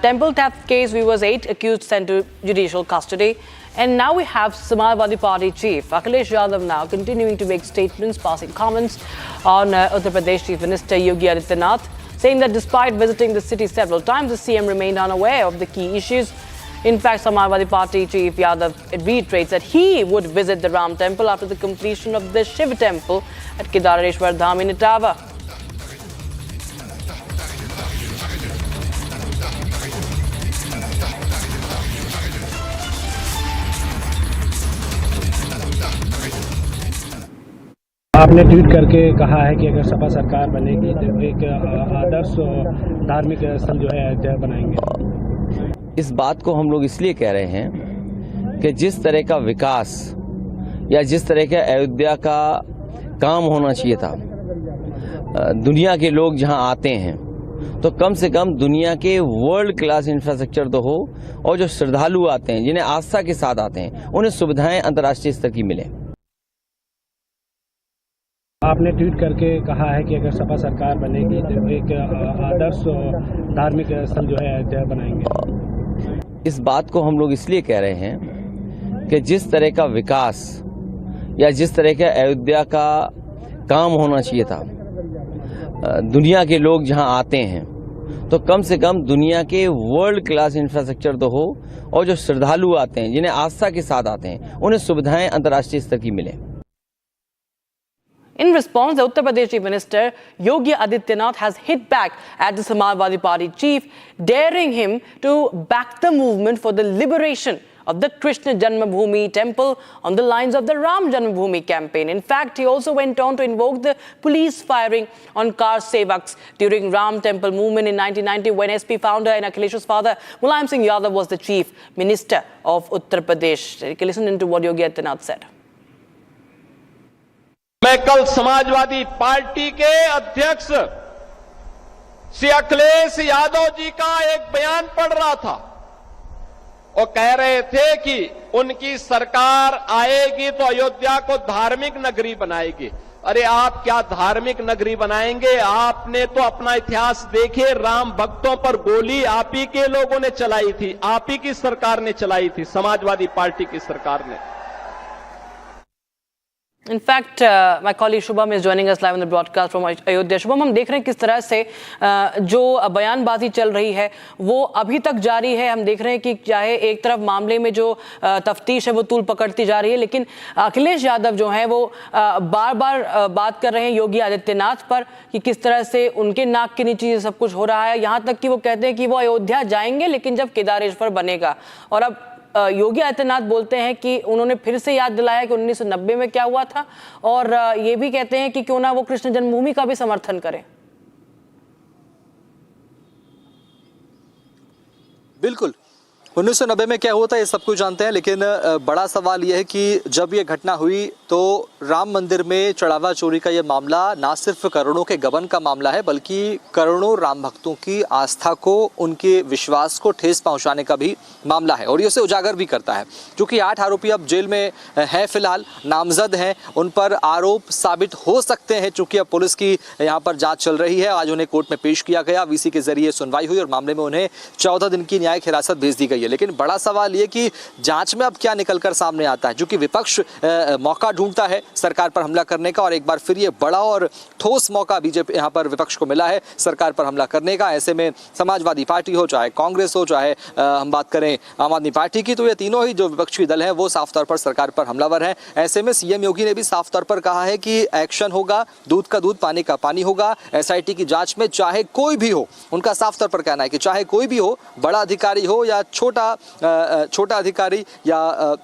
Temple theft case, viewers, 8 accused sent to judicial custody. And now we have Samajwadi Party chief Akhilesh Yadav now continuing to make statements, passing comments on Uttar Pradesh Chief Minister Yogi Adityanath, saying that despite visiting the city several times, the CM remained unaware of the key issues. In fact, Samajwadi Party chief Yadav reiterates that he would visit the Ram temple after the completion of the Shiv temple at Kedareshwar Dham in Etawah.
आपने tweet करके कहा है कि अगर सपा सरकार बनेगी तो एक आदर्श धार्मिक स्थल जो है अयोध्या बनाएंगे।
इस बात को हम लोग इसलिए कह रहे हैं कि जिस तरह का विकास या जिस तरह का अयोध्या का काम होना चाहिए था, दुनिया के लोग जहां आते हैं तो कम से कम दुनिया के वर्ल्ड क्लास इंफ्रास्ट्रक्चर तो हो, और जो श्रद्धालु आते हैं, जिन्हें आस्था के साथ आते हैं, उन्हें सुविधाएं अंतर्राष्ट्रीय स्तर की मिले।
आपने ट्वीट करके कहा है कि अगर सपा सरकार बनेगी तो एक आदर्श धार्मिक स्थल जो है अयोध्या बनाएंगे।
इस बात को हम लोग इसलिए कह रहे हैं कि जिस तरह का विकास या जिस तरह का अयोध्या का काम होना चाहिए था, दुनिया के लोग जहां आते हैं तो कम से कम दुनिया के वर्ल्ड क्लास इंफ्रास्ट्रक्चर तो हो, और जो श्रद्धालु आते हैं, जिन्हें आस्था के साथ आते हैं, उन्हें सुविधाएं अंतर्राष्ट्रीय स्तर की मिले।
In response, the Uttar Pradesh Chief Minister Yogi Adityanath has hit back at the Samajwadi Party chief, daring him to back the movement for the liberation of the Krishna Janmabhoomi temple on the lines of the Ram Janmabhoomi campaign. In fact, he also went on to invoke the police firing on car sevaks during Ram temple movement in 1990 when SP founder and Akhilesh's father Mulayam Singh Yadav was the chief minister of Uttar Pradesh. Listen into what Yogi Adityanath said.
मैं कल Samajwadi party के अध्यक्ष श्री अखिलेश यादव जी का एक बयान पढ़ रहा था और कह रहे थे कि उनकी सरकार आएगी तो अयोध्या को धार्मिक नगरी बनाएगी। अरे आप क्या धार्मिक नगरी बनाएंगे? आपने तो अपना इतिहास देखे, राम भक्तों पर गोली आप ही के लोगों ने चलाई थी, आप ही की सरकार ने चलाई थी, समाजवादी पार्टी की सरकार ने।
In fact, my colleague Shubham is joining us live on the broadcast from Ayodhya. Shubham, हम देख रहे हैं किस तरह से जो बयानबाजी चल रही है वो अभी तक जारी है। हम देख रहे हैं कि चाहे एक तरफ मामले में जो तफ्तीश है वो तूल पकड़ती जा रही है, लेकिन अखिलेश यादव जो हैं वो बार बार बात कर रहे हैं योगी आदित्यनाथ पर कि किस तरह से उनके नाक के नीचे ये सब कुछ हो रहा है। यहाँ तक कि वो कहते हैं कि वो अयोध्या जाएंगे लेकिन जब केदारेश्वर बनेगा। और अब योगी आदित्यनाथ बोलते हैं कि उन्होंने फिर से याद दिलाया कि 1990 में क्या हुआ था, और ये भी कहते हैं कि क्यों ना वो कृष्ण जन्मभूमि का भी समर्थन करें।
बिल्कुल, 1990 में क्या हुआ था ये सब कुछ जानते हैं, लेकिन बड़ा सवाल यह है कि जब ये घटना हुई तो राम मंदिर में चढ़ावा चोरी का ये मामला ना सिर्फ करोड़ों के गबन का मामला है, बल्कि करोड़ों राम भक्तों की आस्था को, उनके विश्वास को ठेस पहुंचाने का भी मामला है, और ये उसे उजागर भी करता है। क्योंकि 8 आरोपी अब जेल में हैं, फिलहाल नामजद हैं, उन पर आरोप साबित हो सकते हैं। चूंकि अब पुलिस की यहाँ पर जाँच चल रही है, आज उन्हें कोर्ट में पेश किया गया, वीसी के जरिए सुनवाई हुई और मामले में उन्हें 14 दिन की न्यायिक हिरासत भेज दी गई। लेकिन बड़ा सवाल ये कि जांच में अब क्या निकलकर सामने आता है, क्योंकि विपक्ष मौका ढूंढता है सरकार पर हमला करने का, और एक बार फिर ये बड़ा और ठोस मौका बीजेपी यहाँ पर विपक्ष को मिला है सरकार पर हमला करने का। ऐसे में समाजवादी पार्टी हो, चाहे कांग्रेस हो, चाहे हम बात करें आम आदमी पार्टी की, तो ये तीनों ही जो विपक्षी दल हैं वो साफ तौर पर सरकार पर हमलावर हैं। ऐसे में सीएम योगी ने भी साफ तौर पर कहा है कि एक्शन होगा, दूध का दूध पानी का पानी होगा। एसआईटी की जांच में चाहे कोई भी हो, उनका साफ तौर पर कहना है कि चाहे कोई भी हो, बड़ा अधिकारी हो या छोटा अधिकारी या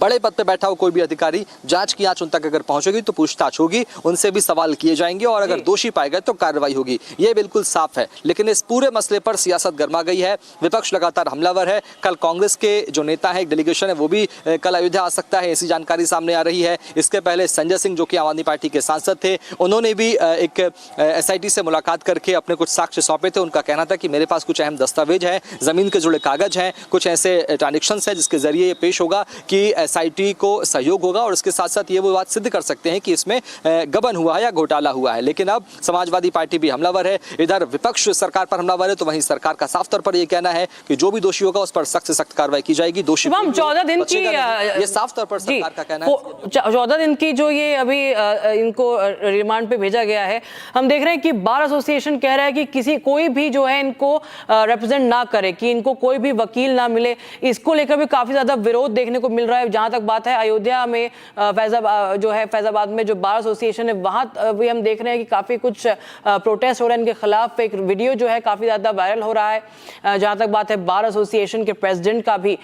बड़े पद पे बैठा हो कोई भी अधिकारी, जांच की आंच उन तक अगर पहुंचेगी तो पूछताछ होगी, उनसे भी सवाल किए जाएंगे और अगर दोषी पाए गए तो कार्रवाई होगी। ये बिल्कुल साफ है। लेकिन इस पूरे मसले पर सियासत गर्मा गई है, विपक्ष लगातार हमलावर है। कल कांग्रेस के जो नेता है, एक डेलीगेशन है, वो भी कल अयोध्या आ सकता है, ऐसी जानकारी सामने आ रही है। इसके पहले संजय सिंह जो कि आम आदमी पार्टी के सांसद थे, उन्होंने भी एक एसआईटी से मुलाकात करके अपने कुछ साक्ष्य सौंपे थे। उनका कहना था कि मेरे पास कुछ अहम दस्तावेज हैं, जमीन के जुड़े कागज हैं, कुछ ऐसे ट्रांजेक्शन है जिसके जरिए ये पेश होगा कि एसआईटी को सहयोग होगा और उसके साथ साथ ये वो बात सिद्ध कर सकते हैं कि इसमें गबन हुआ है या घोटाला हुआ है। लेकिन अब समाजवादी पार्टी भी हमलावर है, इधर विपक्ष सरकार पर हमलावर है, तो वहीं सरकार का साफ तौर पर यह कहना है कि जो भी दोषी होगा उस पर सख्त से सख्त कार्रवाई की जाएगी। दोषी
14 दिन की
ये साफ तौर पर सरकार का कहना है।
14 दिन की जो ये अभी इनको रिमांड पे भेजा गया है, हम देख रहे हैं कि बार एसोसिएशन कह रहा है कि कोई भी जो है इनको रिप्रेजेंट ना करे, कि इनको कोई भी वकील ना मिले। इसको लेकर भी काफी ज्यादा विरोध देखने को मिल रहा है। जहां तक बात है अयोध्या में फैजाबाद में जो बार एसोसिएशन है, वहां भी हम देख रहे हैं कि काफी कुछ प्रोटेस्ट हो रहा है इनके खिलाफ। एक वीडियो जो है काफी ज्यादा वायरल हो रहा है। जहां तक बात है बार एसोसिएशन के प्रेसिडेंट का भी,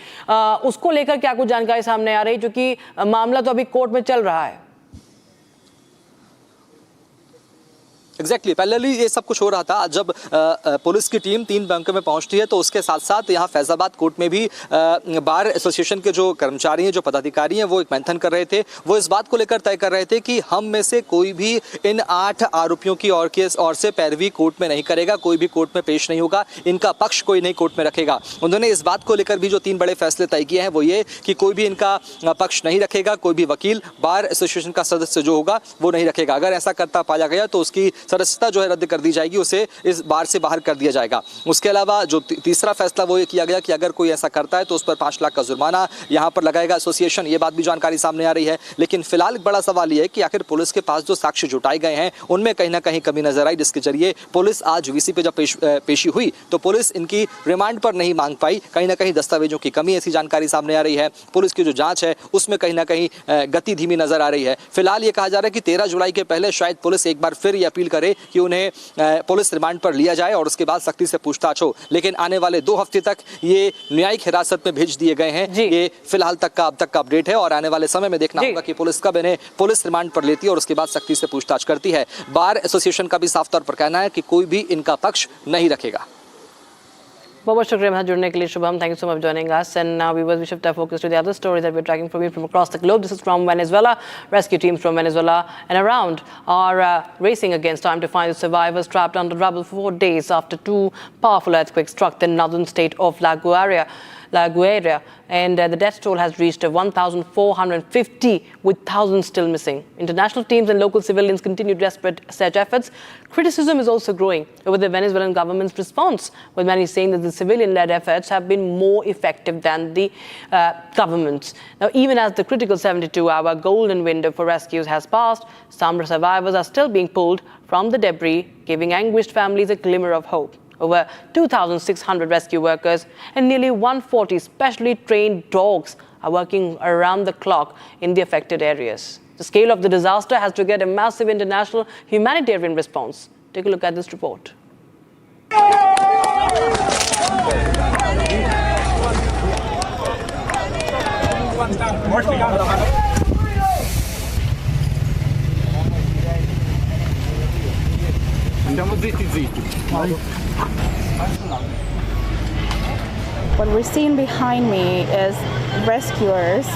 उसको लेकर क्या कुछ जानकारी सामने आ रही, जो कि मामला तो अभी कोर्ट में चल रहा है।
एग्जैक्टली पहले ये सब कुछ हो रहा था। जब पुलिस की टीम 3 बैंकों में पहुंचती है तो उसके साथ साथ यहाँ फैजाबाद कोर्ट में भी बार एसोसिएशन के जो कर्मचारी हैं, जो पदाधिकारी हैं, वो एक मंथन कर रहे थे। वो इस बात को लेकर तय कर रहे थे कि हम में से कोई भी इन 8 आरोपियों की और से पैरवी कोर्ट में नहीं करेगा, कोई भी कोर्ट में पेश नहीं होगा, इनका पक्ष कोई नहीं कोर्ट में रखेगा। उन्होंने इस बात को लेकर भी जो 3 बड़े फैसले तय किए हैं वो ये कि कोई भी इनका पक्ष नहीं रखेगा, कोई भी वकील बार एसोसिएशन का सदस्य जो होगा वो नहीं रखेगा। अगर ऐसा करता पाया गया तो उसकी सदस्यता जो है रद्द कर दी जाएगी, उसे इस बार से बाहर कर दिया जाएगा। उसके अलावा जो तीसरा फैसला वो ये किया गया कि अगर कोई ऐसा करता है तो उस पर 5 लाख का जुर्माना यहाँ पर लगाएगा एसोसिएशन। ये बात भी जानकारी सामने आ रही है। लेकिन फिलहाल बड़ा सवाल ये है कि आखिर पुलिस के पास जो साक्ष्य जुटाए गए हैं उनमें कहीं ना कहीं कमी नजर आई, जिसके जरिए पुलिस आज वीसी पे जब पेशी हुई तो पुलिस इनकी रिमांड पर नहीं मांग पाई। कहीं ना कहीं दस्तावेजों की कमी, ऐसी जानकारी सामने आ रही है। पुलिस की जो जांच है उसमें कहीं ना कहीं गति धीमी नजर आ रही है। फिलहाल ये कहा जा रहा है कि 13 जुलाई के पहले शायद पुलिस एक बार फिर ये अपील करे कि उन्हें पुलिस रिमांड पर लिया जाए और उसके बाद सख्ती से पूछताछ हो। लेकिन आने वाले 2 हफ्ते तक ये न्यायिक हिरासत में भेज दिए गए हैं। ये फिलहाल तक का अब तक का अपडेट है और आने वाले समय में देखना होगा कि पुलिस कब इन्हें पुलिस रिमांड पर लेती है और उसके बाद सख्ती से पूछताछ करती है। बार एसोसिएशन का भी साफ तौर पर कहना है कि कोई भी इनका पक्ष नहीं रखेगा।
बहुत शुक्रिया जुड़ने के लिए Shubham, thank you so much joining us. And now we shift our focus to the other stories that we are tracking from across the globe. This is from Venezuela. Rescue teams from Venezuela and around are racing against time to find the survivors trapped under rubble for 4 days after 2 powerful earthquakes struck the northern state of La Guaira. And the death toll has reached 1,450, with thousands still missing. International teams and local civilians continue desperate search efforts. Criticism is also growing over the Venezuelan government's response, with many saying that the civilian-led efforts have been more effective than the government's. Now, even as the critical 72-hour golden window for rescues has passed, some survivors are still being pulled from the debris, giving anguished families a glimmer of hope. Over 2,600 rescue workers and nearly 140 specially trained dogs are working around the clock in the affected areas. The scale of the disaster has triggered a massive international humanitarian response. Take a look at this report.
What we're seeing behind me is rescuers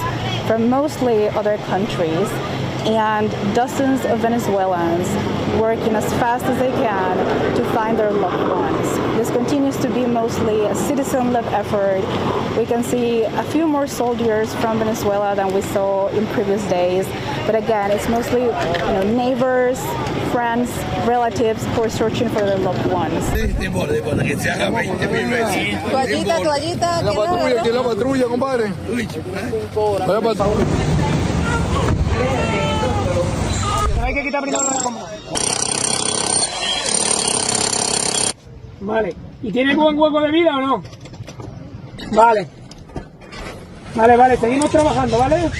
from mostly other countries and dozens of Venezuelans working as fast as they can to find their loved ones. This continues to be mostly a citizen-led effort. We can see a few more soldiers from Venezuela than we saw in previous days. But again, it's mostly neighbors, friends, relatives who are searching for their loved ones.
Hay que quitar primero la cámara. Vale. ¿Y tiene buen hueco de vida o no? Vale. Vale, seguimos trabajando, ¿vale?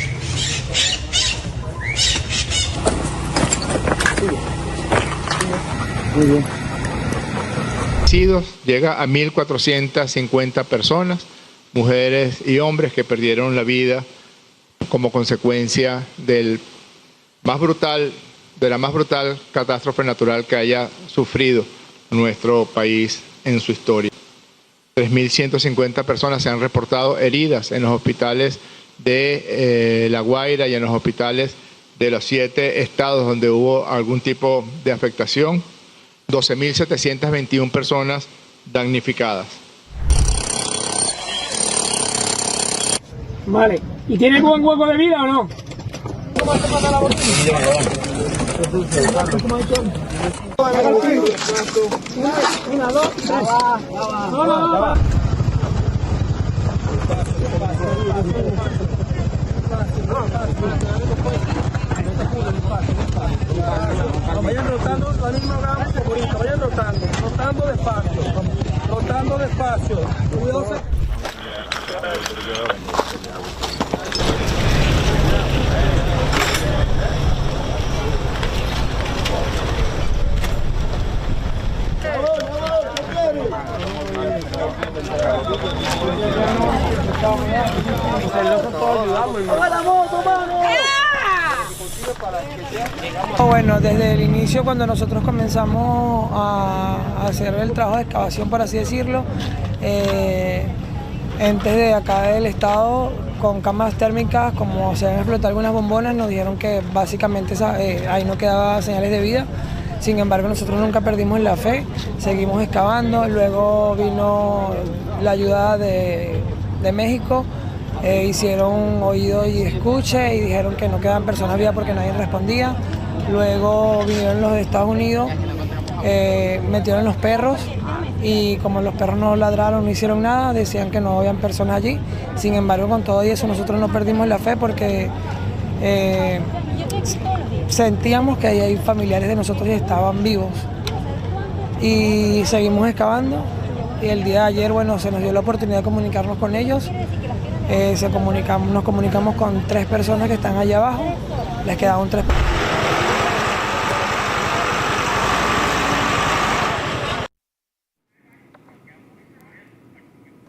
Muy bien.
Llega a 1.450 personas, mujeres y hombres que perdieron la vida como consecuencia de la más brutal catástrofe natural que haya sufrido nuestro país en su historia. 3.150 personas se han reportado heridas en los hospitales de La Guaira y en los hospitales de los 7 estados donde hubo algún tipo de afectación. 12.721 personas damnificadas.
Vale, ¿Y tiene buen hueco de vida o no? Una, dos, tres. No. Vayan rotando la misma gama favorita, vayan rotando despacio. Cuidado.
Bueno, desde el inicio, cuando nosotros comenzamos a hacer el trabajo de excavación, por así decirlo, entes de acá del estado con cámaras térmicas, como se han explotado algunas bombonas, nos dijeron que básicamente ahí no quedaba señales de vida. Sin embargo, nosotros nunca perdimos la fe, seguimos excavando. Luego vino la ayuda de México, hicieron oído y escuche y dijeron que no quedaban personas vivas porque nadie respondía. Luego vinieron los de Estados Unidos, metieron los perros y como los perros no ladraron, no hicieron nada, decían que no habían personas allí. Sin embargo, con todo eso nosotros no perdimos la fe porque sentíamos que ahí hay familiares de nosotros y estaban vivos. Y seguimos excavando y el día de ayer, bueno, se nos dio la oportunidad de comunicarnos con ellos. Nos comunicamos con 3 personas que están allá abajo, les quedaron 3.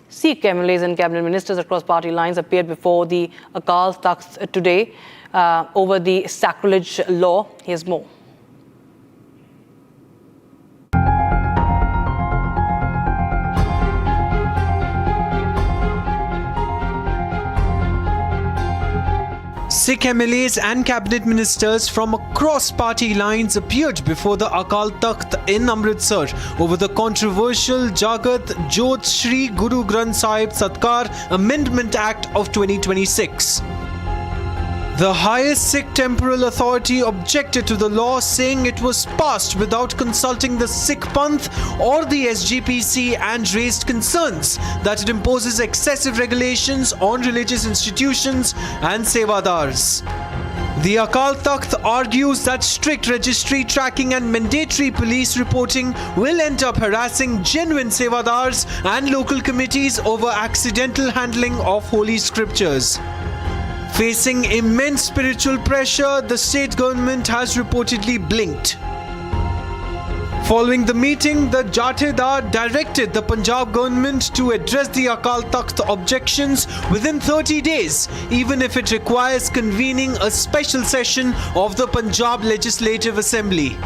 Sikh MLAs and cabinet ministers across party lines appeared before the Akal Takht today over the sacrilege law. Here's more.
Sikh MLAs and cabinet ministers from across party lines appeared before the Akal Takht in Amritsar over the controversial Jagat Jot Shri Guru Granth Sahib Satkar Amendment Act of 2026. The highest Sikh temporal authority objected to the law, saying it was passed without consulting the Sikh Panth or the SGPC and raised concerns that it imposes excessive regulations on religious institutions and sevadars. The Akal Takht argues that strict registry tracking and mandatory police reporting will end up harassing genuine sevadars and local committees over accidental handling of holy scriptures. Facing immense spiritual pressure, the state government has reportedly blinked. Following the meeting, the Jathedar directed the Punjab government to address the Akal Takht objections within 30 days, even if it requires convening a special session of the Punjab Legislative Assembly.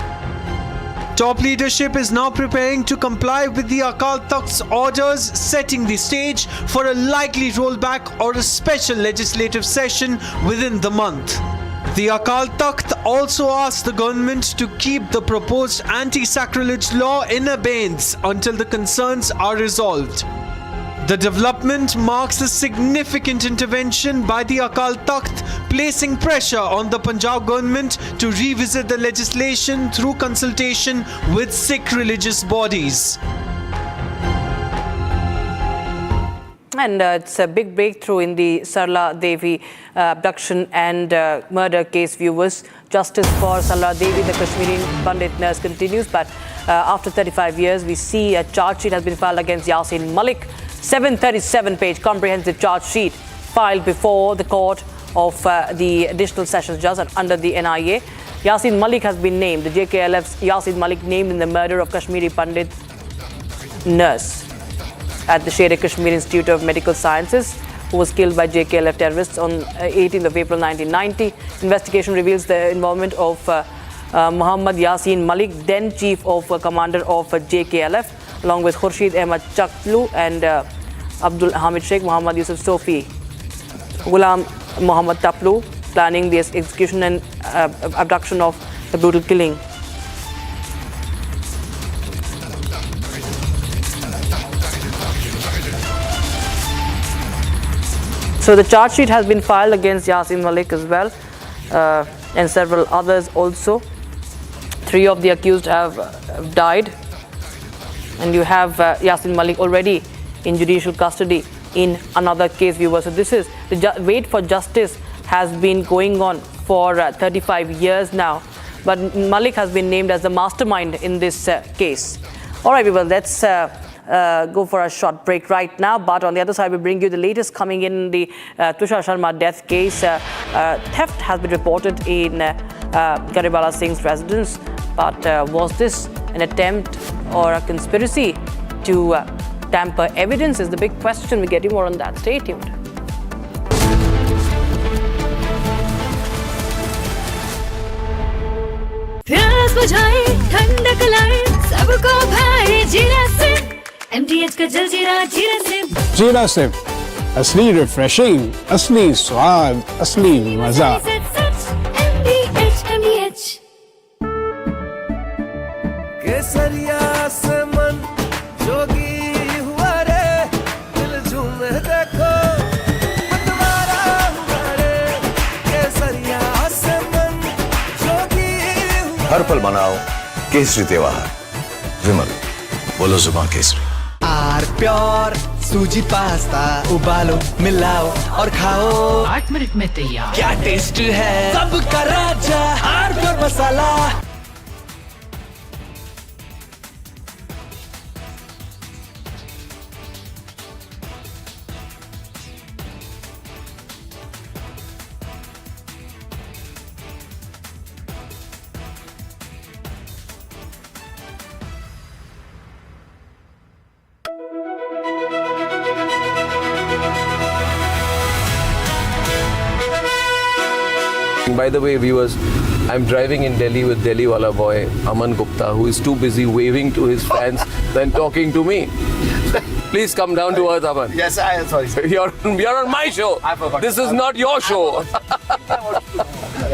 Top leadership is now preparing to comply with the Akal Takht's orders, setting the stage for a likely rollback or a special legislative session within the month. The Akal Takht also asked the government to keep the proposed anti-sacrilege law in abeyance until the concerns are resolved. The development marks a significant intervention by the Akal Takht, placing pressure on the Punjab government to revisit the legislation through consultation with Sikh religious bodies.
And it's a big breakthrough in the Sarla Devi abduction and murder case, viewers. Justice for Sarla Devi, the Kashmiri Pandit nurse, continues. But after 35 years, we see a charge sheet has been filed against Yasin Malik. 737-page comprehensive charge sheet filed before the court of the additional sessions judge under the NIA. Yasin Malik has been named, the JKLF's Yasin Malik named in the murder of Kashmiri Pandit nurse at the Sher-e-Kashmir Institute of Medical Sciences, who was killed by JKLF terrorists on 18th of April 1990. Investigation reveals the involvement of Muhammad Yasin Malik, then Chief of Commander of JKLF, along with Khurshid Ahmad Chaklu and Abdul Hamid Sheikh, Muhammad Yusuf Sofi, Ghulam Muhammad Taplu, planning the execution and abduction of the brutal killing. So the charge sheet has been filed against Yasin Malik as well, and several others also. 3 of the accused have died, and you have Yasin Malik already in judicial custody in another case, viewers. So this is the wait for justice has been going on for 35 years now, but Malik has been named as the mastermind in this case. All right, viewers, let's go for a short break right now, but on the other side we bring you the latest coming in the Tushar Sharma death case. Theft has been reported in Gariwala Singh's residence, but was this an attempt or a conspiracy to tamper evidence is the big question. We get you more on that. Stay tuned.
प्यास बुझाए ठंडक लाए सबको भाई जीरा से MTH का जल जीरा जीरा से
जीरा से असली रिफ्रेशिंग, असली स्वाद, असली मजा।
MTH
केसरिया से मन जोगी हुआ रे, दिल झूमे देखो मतवारा हुआ रे, केसरिया से मन जोगी हुआ।
हर पल मनाओ केसरी त्योहार, विमल बोलो जुबान केसरी।
आर प्योर सूजी पास्ता उबालो मिलाओ और खाओ
8 मिनट में तैयार।
क्या टेस्ट है सबका राजा are pure masala.
By the way, viewers, I'm driving in Delhi with Delhi wala boy Aman Gupta, who is too busy waving to his fans than talking to me. Please come down to earth, Aman.
Yes, I am sorry.
You're on my show.
I forgot.
This is not your show.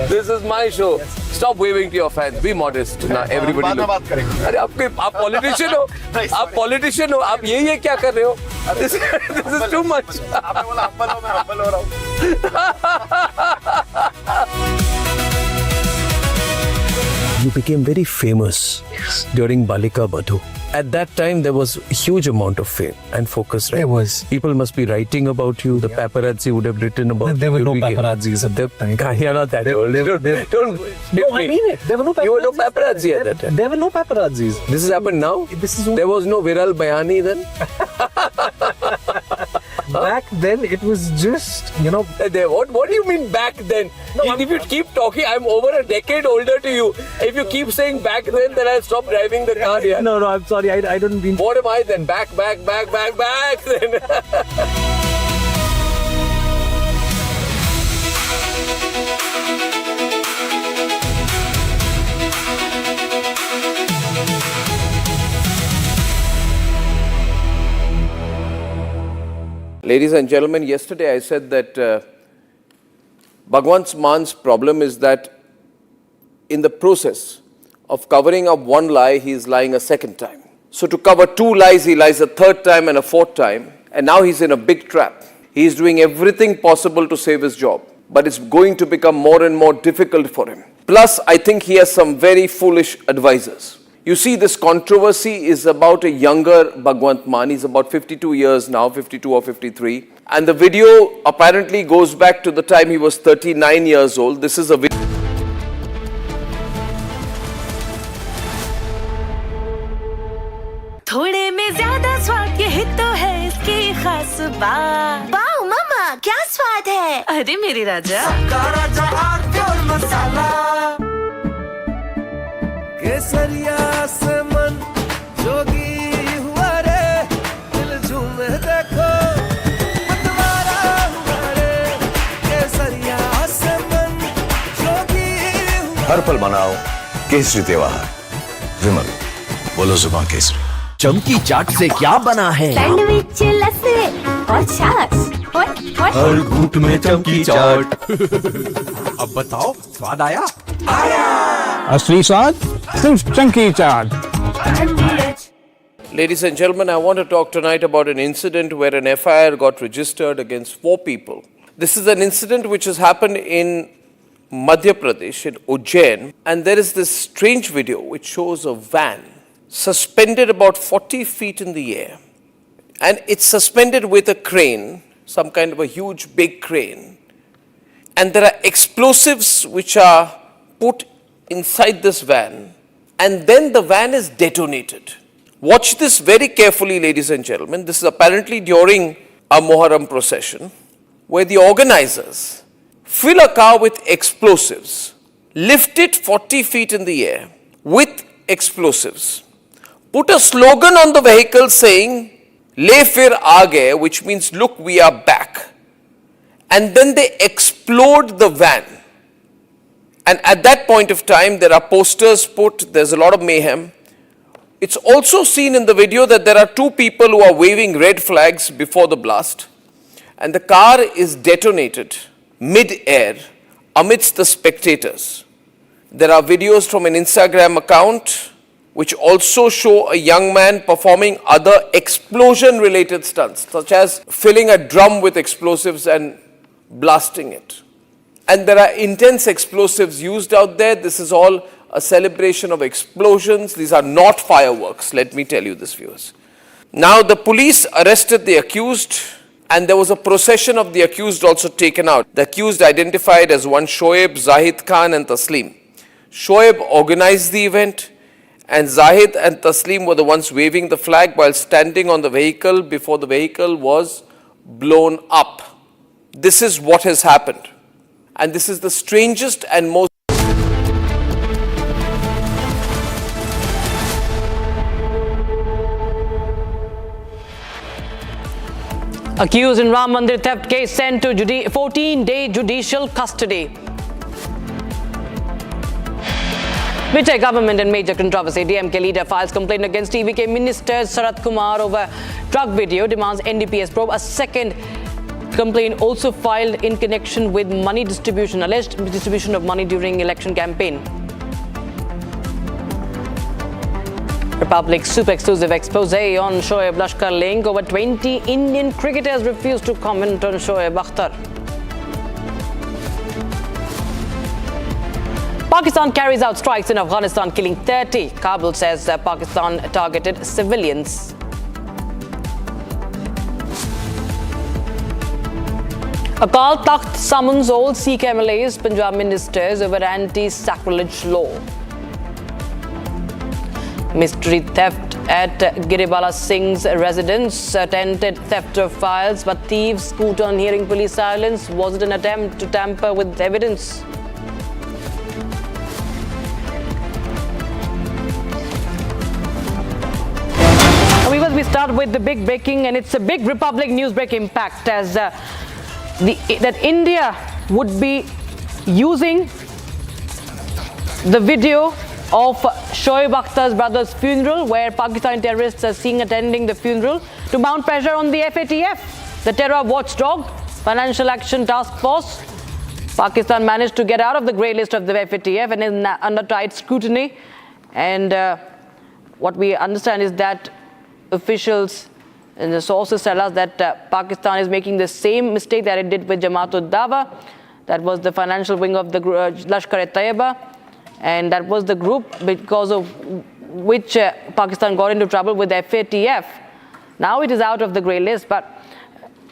This is my show. Stop waving to your fans. Be modest. Now everybody look. अरे आप politician हो. आप politician हो. आप ये क्या कर रहे हो? This is too much.
आपने बोला humble हो, मैं humble हो रहा हूँ।
You became very famous during Balika Badhu. At that time, there was a huge amount of fame and focus, right?
There was.
People must be writing about you. The paparazzi would have written about you.
There were no paparazzis at that time.
You're not that old. Don't
No, I mean it. There were no paparazzi.
You were no paparazzi at that time.
There were no paparazzis.
This has happened now? There was no Viral Bayani then?
Back then, it was just,
What do you mean back then? No, if you keep talking, I'm over a decade older to you. If you keep saying back then I'll stop driving the car here.
No, I'm sorry. I don't mean...
What am I then? Back then. Ladies and gentlemen, yesterday I said that Bhagwant Man's problem is that in the process of covering up one lie, he is lying a second time. So to cover 2 lies, he lies a third time and a fourth time. And now he's in a big trap. He is doing everything possible to save his job. But it's going to become more and more difficult for him. Plus, I think he has some very foolish advisors. You see, this controversy is about a younger Bhagwant Man. He's about 52 years now, 52 or 53. And the video apparently goes back to the time he was 39 years old. This is a video.
थोड़े में ज्यादा स्वाद यही तो है इसकी खास बात। वाओ मामा, क्या स्वाद है? अरे मेरे राजा, सबका राजा आर प्योर मसाला।
केसरिया से मन जोगी हुआ रे, दिल झूमे देखो मतवारा हुआ रे, केसरिया से मन जोगी हुआ।
हर पल मनाओ केसरी त्योहार, विमल बोलो जुबान केसरी।
चमकी चाट से क्या बना है?
सैंडविच, लस्सी और छाछ।
हर घूंट में चमकी चाट। अब बताओ, स्वाद आया?
असली स्वाद सिर्फ चमकी चाट।
Ladies and gentlemen, I want to talk tonight about an incident where an FIR got registered against 4 people This is an incident which has happened in Madhya Pradesh, in Ujjain, and there is this strange video which shows a van suspended about 40 feet in the air. And it's suspended with a crane, some kind of a huge big crane. And there are explosives which are put inside this van, and then the van is detonated. Watch this very carefully, ladies and gentlemen. This is apparently during a Moharram procession, where the organizers fill a car with explosives, lift it 40 feet in the air with explosives, put a slogan on the vehicle saying, "Le fir aage," which means, "Look, we are back." And then they explode the van. And at that point of time, there are posters put, there's a lot of mayhem. It's also seen in the video that there are two people who are waving red flags before the blast. And the car is detonated mid-air amidst the spectators. There are videos from an Instagram account which also show a young man performing other explosion-related stunts, such as filling a drum with explosives and blasting it. And there are intense explosives used out there. This is all a celebration of explosions. These are not fireworks, let me tell you this, viewers. Now, the police arrested the accused, and there was a procession of the accused also taken out. The accused identified as one Shoaib, Zahid Khan and Taslim. Shoaib organized the event, and Zahid and Taslim were the ones waving the flag while standing on the vehicle before the vehicle was blown up. This is what has happened. And this is the strangest and most
Accused in Ram Mandir theft case sent to 14-day judicial custody. Vijay government and major controversy. DMK leader files complaint against TVK Minister Sarath Kumar over drug video, demands NDPS probe. A second complaint also filed in connection with money distribution, alleged distribution of money during election campaign. Republic's super exclusive expose on Shoaib Lashkar link. Over 20 Indian cricketers refused to comment on Shoaib Akhtar. Pakistan carries out strikes in Afghanistan, killing 30. Kabul says Pakistan targeted civilians. Akal Takht summons all Sikh MLAs, Punjab ministers over anti-sacrilege law. Mystery theft at Giribala Singh's residence. Attempted theft of files, but thieves scoot on hearing police silence. Was it an attempt to tamper with evidence? We start with the big breaking, and it's a big Republic Newsbreak impact as that India would be using the video of Shoaib Akhtar's brother's funeral, where Pakistani terrorists are seen attending the funeral, to mount pressure on the FATF, the terror watchdog, Financial Action Task Force. Pakistan managed to get out of the grey list of the FATF and is under tight scrutiny. And what we understand is that officials and the sources tell us that Pakistan is making the same mistake that it did with Jamaat-ud-Dawa. That was the financial wing of the Lashkar-e-Taiba. And that was the group because of which Pakistan got into trouble with the FATF. Now it is out of the grey list, but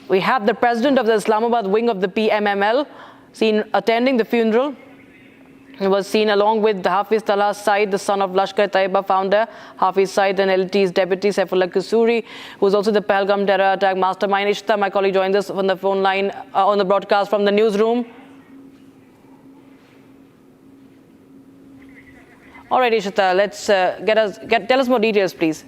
we have the president of the Islamabad wing of the PMML seen attending the funeral. He was seen along with Hafiz Talha Said, the son of Lashkar-e-Taiba founder, Hafiz Said, and LT's deputy Saifullah Qusuri, who was also the Pahalgam terror attack mastermind. Ishta, my colleague, joins us on the phone line on the broadcast from the newsroom. All right, Ishita, let's tell us more details, please.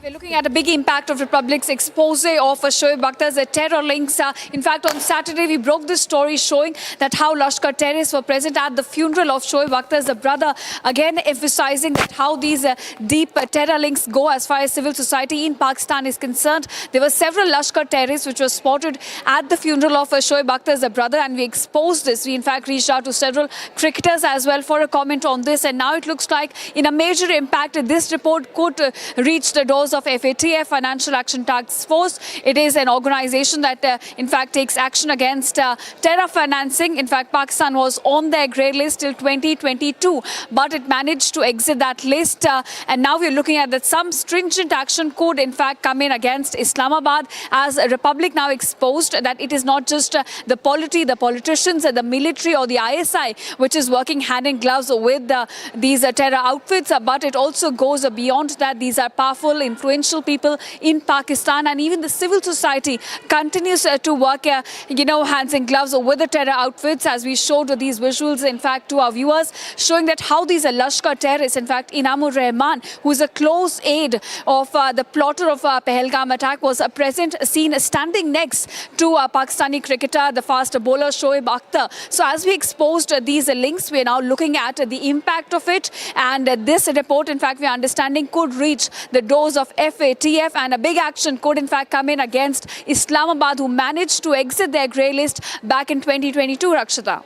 We're looking at a big impact of Republic's expose of Shoaib Akhtar's terror links. In fact, on Saturday, we broke this story showing that how Lashkar terrorists were present at the funeral of Shoaib Akhtar's brother, again emphasizing that how these deep terror links go as far as civil society in Pakistan is concerned. There were several Lashkar terrorists which were spotted at the funeral of Shoaib Akhtar's brother, and we exposed this. We in fact reached out to several cricketers as well for a comment on this, and now it looks like in a major impact, this report could reach the doors of FATF, Financial Action Task Force. It is an organization that, in fact, takes action against terror financing. In fact, Pakistan was on their grey list till 2022, but it managed to exit that list. And now we're looking at that some stringent action could, in fact, come in against Islamabad, as a Republic now exposed that it is not just the polity, the politicians, the military or the ISI, which is working hand in gloves with these terror outfits, but it also goes beyond that. These are powerful, influential people in Pakistan, and even the civil society continues to work, hands in gloves with the terror outfits, as we showed these visuals, in fact, to our viewers, showing that how these Lashkar terrorists, in fact, Inamur Rahman, who is a close aide of the plotter of Pahalgam attack, was present, seen standing next to Pakistani cricketer, the fast bowler Shoaib Akhtar. So as we exposed these links, we are now looking at the impact of it, and this report, in fact, we are understanding could reach the doors of FATF, and a big action could, in fact, come in against Islamabad, who managed to exit their grey list back in 2022, Rakshita.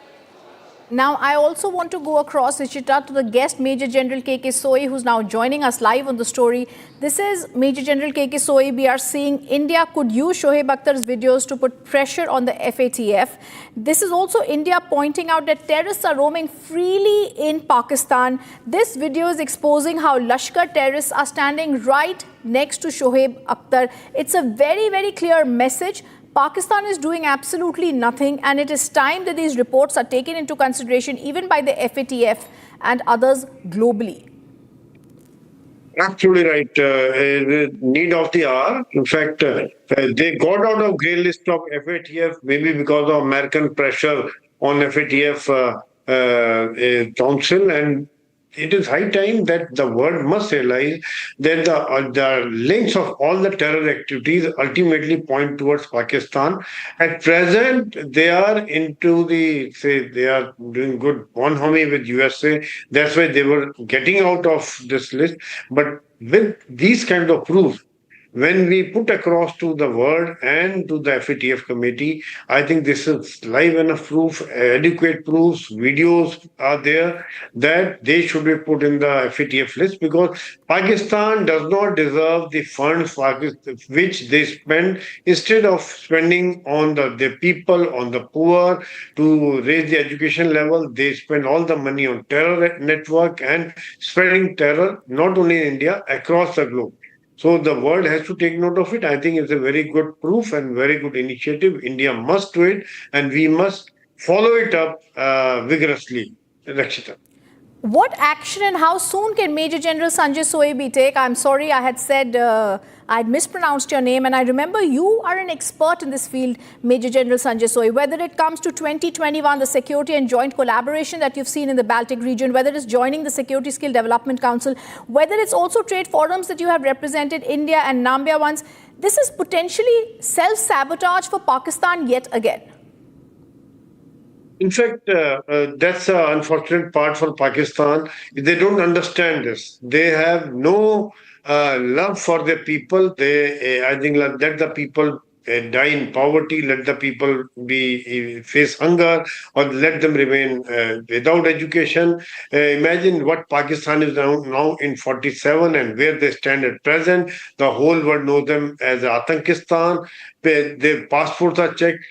Now, I also want to go across, Ishita, to the guest, Major General K.K. Soi, who's now joining us live on the story. This is Major General K.K. Soi. We are seeing India could use Shoaib Akhtar's videos to put pressure on the FATF. This is also India pointing out that terrorists are roaming freely in Pakistan. This video is exposing how Lashkar terrorists are standing right next to Shoaib Akhtar. It's a very, very clear message. Pakistan is doing absolutely nothing, and it is time that these reports are taken into consideration even by the FATF and others globally.
Absolutely right. The need of the hour. In fact, they got out of grey list of FATF maybe because of American pressure on FATF council, and it is high time that the world must realize that the links of all the terror activities ultimately point towards Pakistan. At present, they are into they are doing good bonhomie with USA. That's why they were getting out of this list. But with these kind of proofs, when we put across to the world and to the FATF committee, I think this is live enough proof, adequate proofs, videos are there that they should be put in the FATF list, because Pakistan does not deserve the funds which they spend. Instead of spending on the people, on the poor, to raise the education level, they spend all the money on terror network and spreading terror, not only in India, across the globe. So the world has to take note of it. I think it's a very good proof and very good initiative. India must do it, and we must follow it up vigorously. Rakshita.
What action and how soon can Major General Sanjay Soi take? I'm sorry, I had said I'd mispronounced your name, and I remember you are an expert in this field, Major General Sanjay Soi. Whether it comes to 2021, the security and joint collaboration that you've seen in the Baltic region, whether it's joining the Security Skill Development Council, whether it's also trade forums that you have represented, India and Namibia ones, this is potentially self-sabotage for Pakistan yet again.
In fact, that's an unfortunate part for Pakistan. They don't understand this. They have no love for their people. I think, let the people die in poverty, let the people face hunger, or let them remain without education. Imagine what Pakistan is now in 47 and where they stand at present. The whole world knows them as Atankistan. Their passports are checked.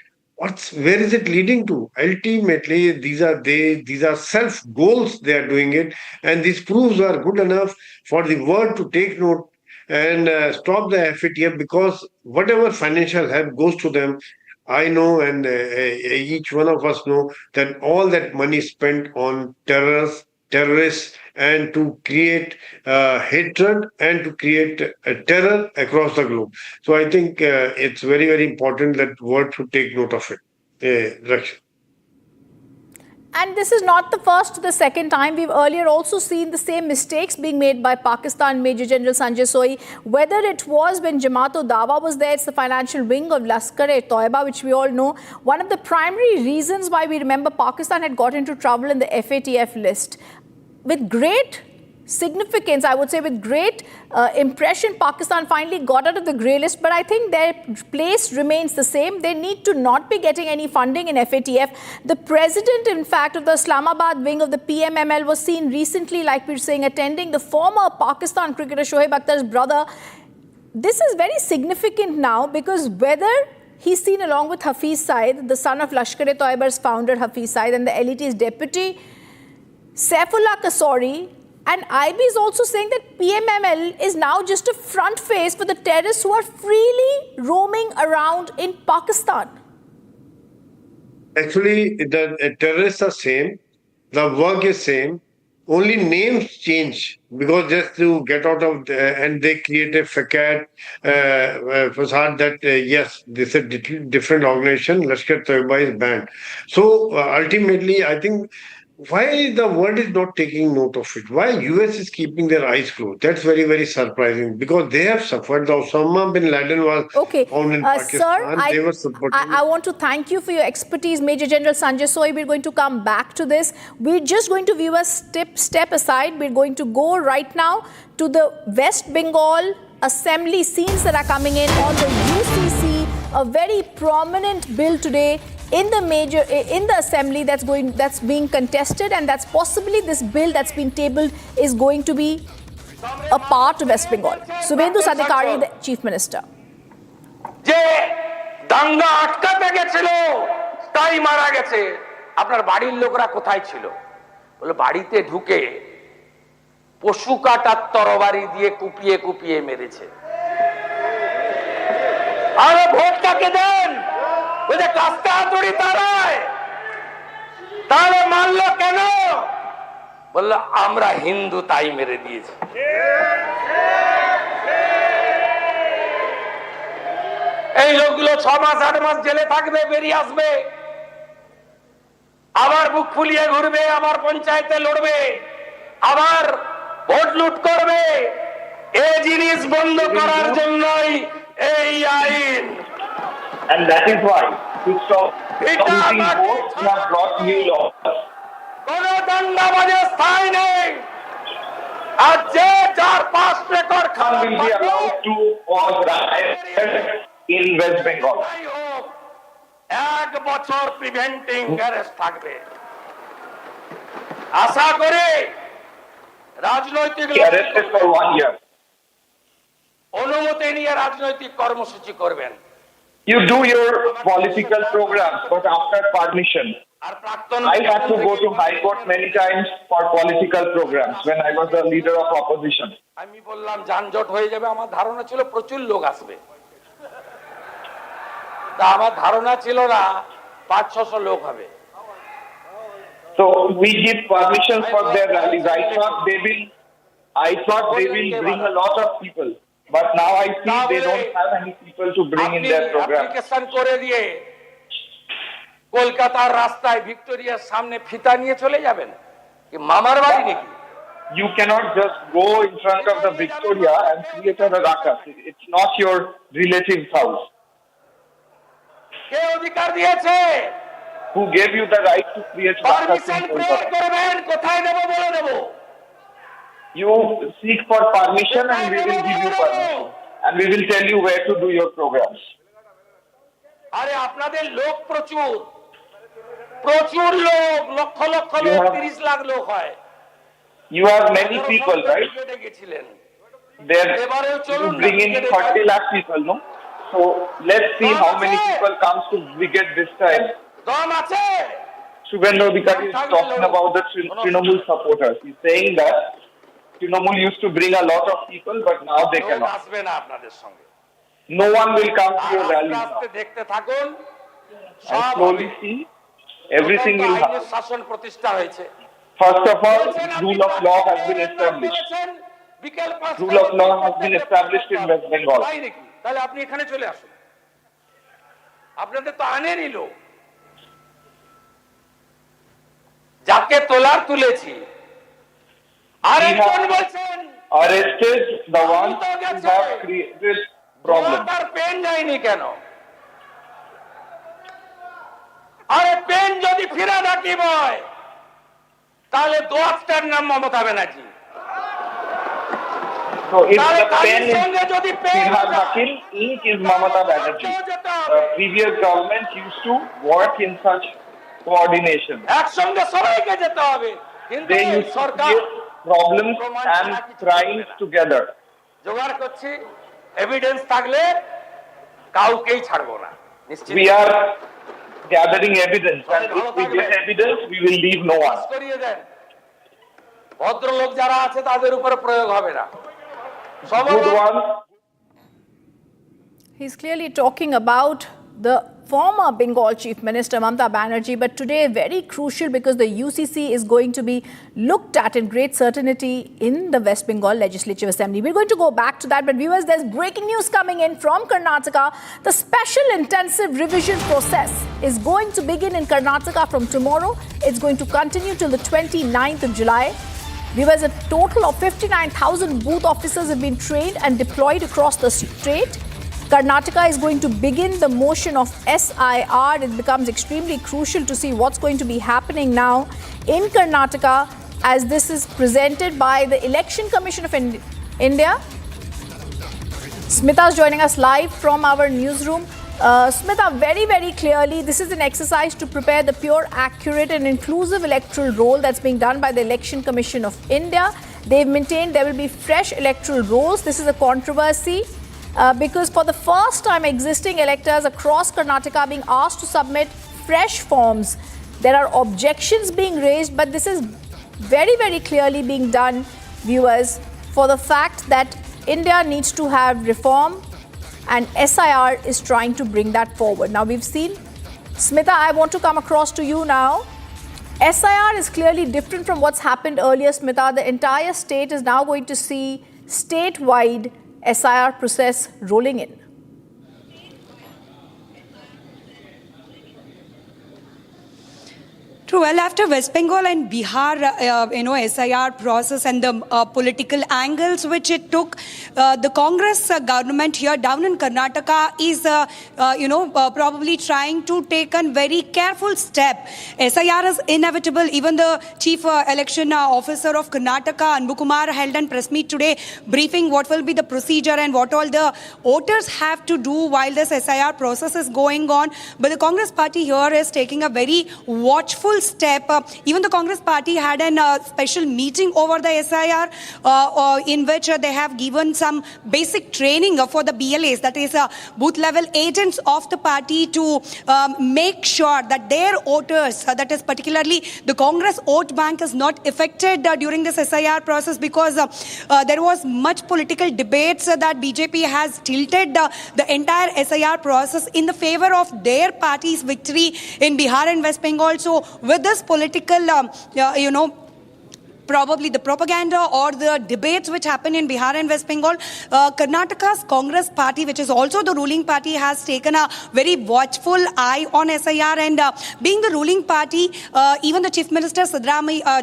Where is it leading to? Ultimately, these are self goals. They are doing it, and these proofs are good enough for the world to take note and stop the FATF, because whatever financial help goes to them, I know, and each one of us know, that all that money spent on terrorists, and to create hatred and to create terror across the globe. So I think it's very, very important that the world should take note of it.
And this is not the first or the second time. We've earlier also seen the same mistakes being made by Pakistan Major General Sanjay Soi. Whether it was when Jamaat-ul-Dawa was there, it's the financial wing of Lashkar-e-Toiba, which we all know. One of the primary reasons why we remember Pakistan had got into trouble in the FATF list. With great significance, I would say, with great impression, Pakistan finally got out of the grey list, but I think their place remains the same. They need to not be getting any funding in FATF. The president, in fact, of the Islamabad wing of the PMML was seen recently, like we were saying, attending the former Pakistan cricketer Shoaib Akhtar's brother. this is very significant now because whether he's seen along with Hafiz Saeed, the son of Lashkar-e-Toiba's founder Hafiz Saeed, and the LET's deputy Saifullah Kasori, and IB is also saying that PMML is now just a front face for the terrorists who are freely roaming around in Pakistan.
Actually, the terrorists are same, the work is same, only names change because just to get out of and they create a facade facade that yes, this is a different organization. Lashkar-e-Toiba is banned. So ultimately, I think why the world is not taking note of it? Why US is keeping their eyes closed? That's very, very surprising because they have suffered. The Osama bin Laden was found in Pakistan.
Sir,
they were supporting.
I want to thank you for your expertise, Major General Sanjay Soy. We're going to come back to this. We're just going to view a step aside. We're going to go right now to the West Bengal assembly scenes that are coming in on the UCC, a very prominent bill today in the assembly that's being contested, and that's possibly this bill that's been tabled is going to be a part of West Bengal. Suvendu Sadikari, the Chief Minister.
যে দাঙ্গা আটকাতে গেছিল তাই মারা গেছে, আপনার বাড়ির লোকরা কোথায় ছিল? বলে বাড়িতে ঢুকে পশু কাটার তরবারি দিয়ে কুপিয়ে কুপিয়ে মেরেছে। আরে ভোটটাকে দেন, ওই যে কাস্তা হাতুড়ি তারায়, তাহলে মারলো কেন? বললো আমরা হিন্দু তাই মেরে দিয়েছি। এই লোকগুলো 6 মাস 8 মাস জেলে থাকবে, বেরিয়ে আসবে, আবার বুক ফুলিয়ে ঘুরবে, আবার পঞ্চায়েতে লড়বে, আবার ভোট লুট করবে। এই জিনিস বন্ধ করার জন্যই এই আইন।
And that is why to stop looting votes, we have brought new laws.
কোন দাঙ্গাবাজের স্থায়ী নেই, আর যে যার pass record
Will be allowed to cause riots in West Bengal.
1 বছর প্রিভেন্টিং অ্যারেস্ট থাকবে। আশা করি রাজনৈতিক
Arrested for 1 year.
অনুমতি নিয়ে রাজনৈতিক কর্মসূচি করবেন।
You do your political programs, but after permission. I had to go to High Court many times for political programs when I was the leader of opposition.
আমি বললাম যানজট হয়ে যাবে, আমার ধারণা ছিল প্রচুর লোক আসবে, তা আমার ধারণা ছিল না 500-600 লোক হবে।
So we give permission for their rallies. I thought they will bring a lot of people, but now I see they don't have any people to bring in their program.
Application করে দিয়ে কলকাতার রাস্তায় ভিক্টোরিয়ার সামনে ফিতা নিয়ে চলে যাবেন কি মামার বাড়ি নাকি?
You cannot just go in front of the Victoria and create a ruckus. It's not your relative's house.
কে অধিকার দিয়েছে?
Who gave you the right to create ruckus?
Permission প্রয়োগ করবেন, কোথায় দেব বলে দেব।
You seek for permission and we will give you permission. And we will tell you where to do your programs.
আরে আপনাদের লোক প্রচুর প্রচুর লোক, লক্ষ লক্ষ লোক, 30 লাখ লোক হয়।
You have many people, right? There, you bring in 30 lakh people, no? So let's see how many people comes to brigade this time. Shubhendra Adhikari is talking about the Trinamool supporters. He's saying that Trinamool used to bring a lot of people, but now they cannot. No one will come to your rally now. I slowly see everything will happen. First of all, rule of law has been established. Rule of law has been established in West Bengal.
তাহলে আপনি এখানে চলে আসুন, আপনাদের তো আনেনই লোক, যাকে তোলার তুলেছি। আর একজন বলছেন
arrested the ones who have created problem.
তার পেন যায়নি কেন? আরে পেন যদি ফিরা রাখি হয় তাহলে দোয়াস্টার নাম Mamata Banerjee.
So if the pen is Firhad Hakil, ink is Mamata Banerjee. The previous government used to work in such coordination.
একসঙ্গে সবাইকে যেতে হবে, কিন্তু
They used to create problems and crimes together.
জোগাড় করছি,
এভিডেন্স থাকলে কাউকেই ছাড়বো না।
We are gathering evidence, and if we get evidence, we will leave no one.
করিয়ে দেন, ভদ্রলোক যারা আছে তাদের উপরে প্রয়োগ হবে না।
Good one.
He's clearly talking about the former Bengal Chief Minister Mamata Banerjee, but today very crucial because the UCC is going to be looked at in great certainty in the West Bengal Legislative Assembly. We're going to go back to that, but viewers, there's breaking news coming in from Karnataka. The special intensive revision process is going to begin in Karnataka from tomorrow. It's going to continue till the 29th of July. Viewers, a total of 59,000 booth officers have been trained and deployed across the state. Karnataka is going to begin the motion of SIR. It becomes extremely crucial to see what's going to be happening now in Karnataka as this is presented by the Election Commission of India. Smita is joining us live from our newsroom. Smita, very, very clearly, this is an exercise to prepare the pure, accurate and inclusive electoral roll that's being done by the Election Commission of India. They've maintained there will be fresh electoral rolls. This is a controversy. Because for the first time, existing electors across Karnataka are being asked to submit fresh forms. There are objections being raised, but this is very, very clearly being done, viewers, for the fact that India needs to have reform and SIR is trying to bring that forward. Now, we've seen, Smita, I want to come across to you now. SIR is clearly different from what's happened earlier, Smita. The entire state is now going to see statewide SIR process rolling in.
True. Well, after West Bengal and Bihar, SIR process and the political angles which it took, the Congress government here down in Karnataka is, probably trying to take a very careful step. SIR is inevitable. Even the chief election officer of Karnataka, Arnab Goswami, held a press meet today, briefing what will be the procedure and what all the voters have to do while this SIR process is going on. But the Congress party here is taking a very watchful step. Even the Congress party had a special meeting over the SIR in which they have given some basic training for the BLAs, that is booth level agents of the party, to make sure that their voters, that is particularly the Congress vote bank, is not affected during this SIR process, because there was much political debates that BJP has tilted the entire SIR process in the favor of their party's victory in Bihar and West Bengal. So with this political, probably the propaganda or the debates which happen in Bihar and West Bengal, Karnataka's Congress party, which is also the ruling party, has taken a very watchful eye on SIR. And being the ruling party, even the Chief Minister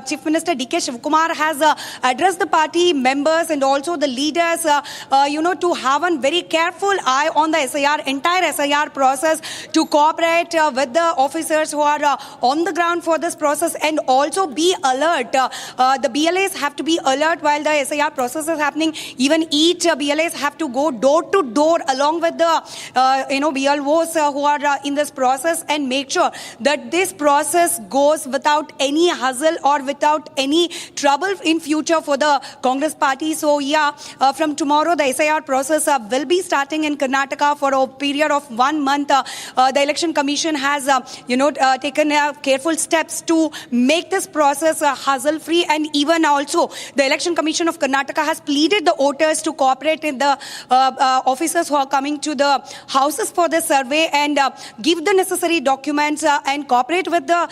Chief Minister D.K. Shivakumar has addressed the party members and also the leaders, to have a very careful eye on the entire SIR process, to cooperate with the officers who are on the ground for this process, and also be alert. The BLAs have to be alert while the SIR process is happening. Even each BLAs have to go door to door along with the BLOs who are in this process, and make sure that this process goes without any hassle or without any trouble in future for the Congress party. So from tomorrow the SIR process will be starting in Karnataka for a period of 1 month. The Election Commission has taken careful steps to make this process hassle free, and even also the Election Commission of Karnataka has pleaded the voters to cooperate with the officers who are coming to the houses for the survey, and give the necessary documents and cooperate with the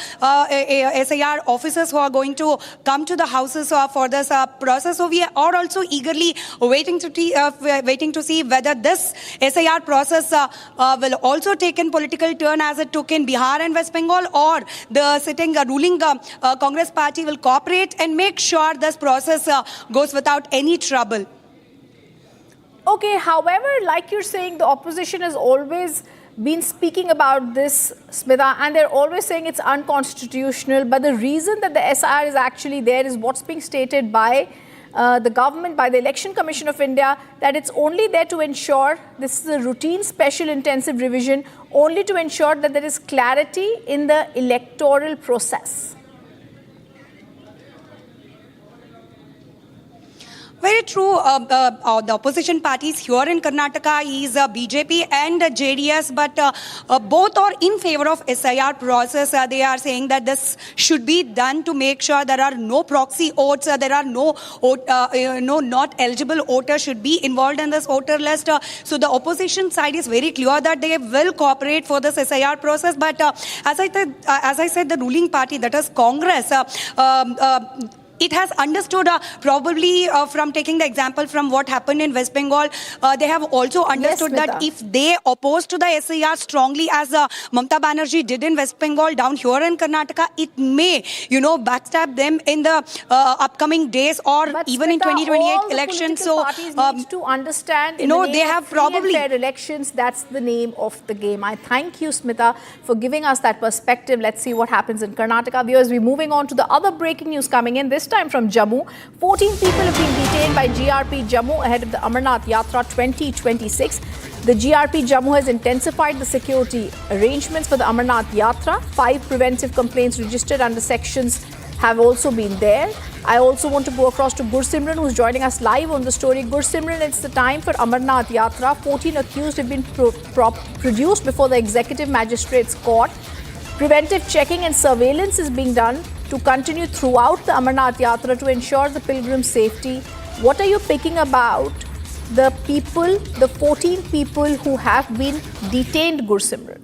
SIR officers who are going to come to the houses for this process. So we are also eagerly waiting to see whether this SIR process will also take a political turn as it took in Bihar and West Bengal, or the sitting ruling Congress party will cooperate and make sure this process goes without any trouble.
Okay, however, like you're saying, the opposition has always been speaking about this, Smita, and they're always saying it's unconstitutional. But the reason that the SIR is actually there is what's being stated by the government, by the Election Commission of India, that it's only there to ensure, this is a routine special intensive revision, only to ensure that there is clarity in the electoral process.
Very true. The opposition parties here in Karnataka is BJP and JDS, but both are in favor of SIR process. They are saying that this should be done to make sure there are no proxy votes, there are no not eligible voters should be involved in this voter list. So the opposition side is very clear that they will cooperate for this SIR process. But as I said, the ruling party, that is Congress, it has understood probably from taking the example from what happened in West Bengal, they have also understood that if they oppose to the SIR strongly as Mamata Banerjee did in West Bengal, down here in Karnataka, it may, backstab them in the upcoming days or even in 2028 elections. So
parties need to understand,
they have probably
fair elections. That's the name of the game. I thank you, Smita, for giving us that perspective. Let's see what happens in Karnataka. Viewers, we're moving on to the other breaking news coming in. This time from Jammu. 14 people have been detained by GRP Jammu ahead of the Amarnath Yatra 2026. The GRP Jammu has intensified the security arrangements for the Amarnath Yatra. 5 preventive complaints registered under sections have also been there. I also want to go across to Gursimran, who's joining us live on the story. Gursimran, it's the time for Amarnath Yatra. 14 accused have been produced before the Executive Magistrates Court. Preventive checking and surveillance is being done to continue throughout the Amarnath Yatra to ensure the pilgrim's safety. What are you picking about the people, the 14 people who have been detained, Gursimran?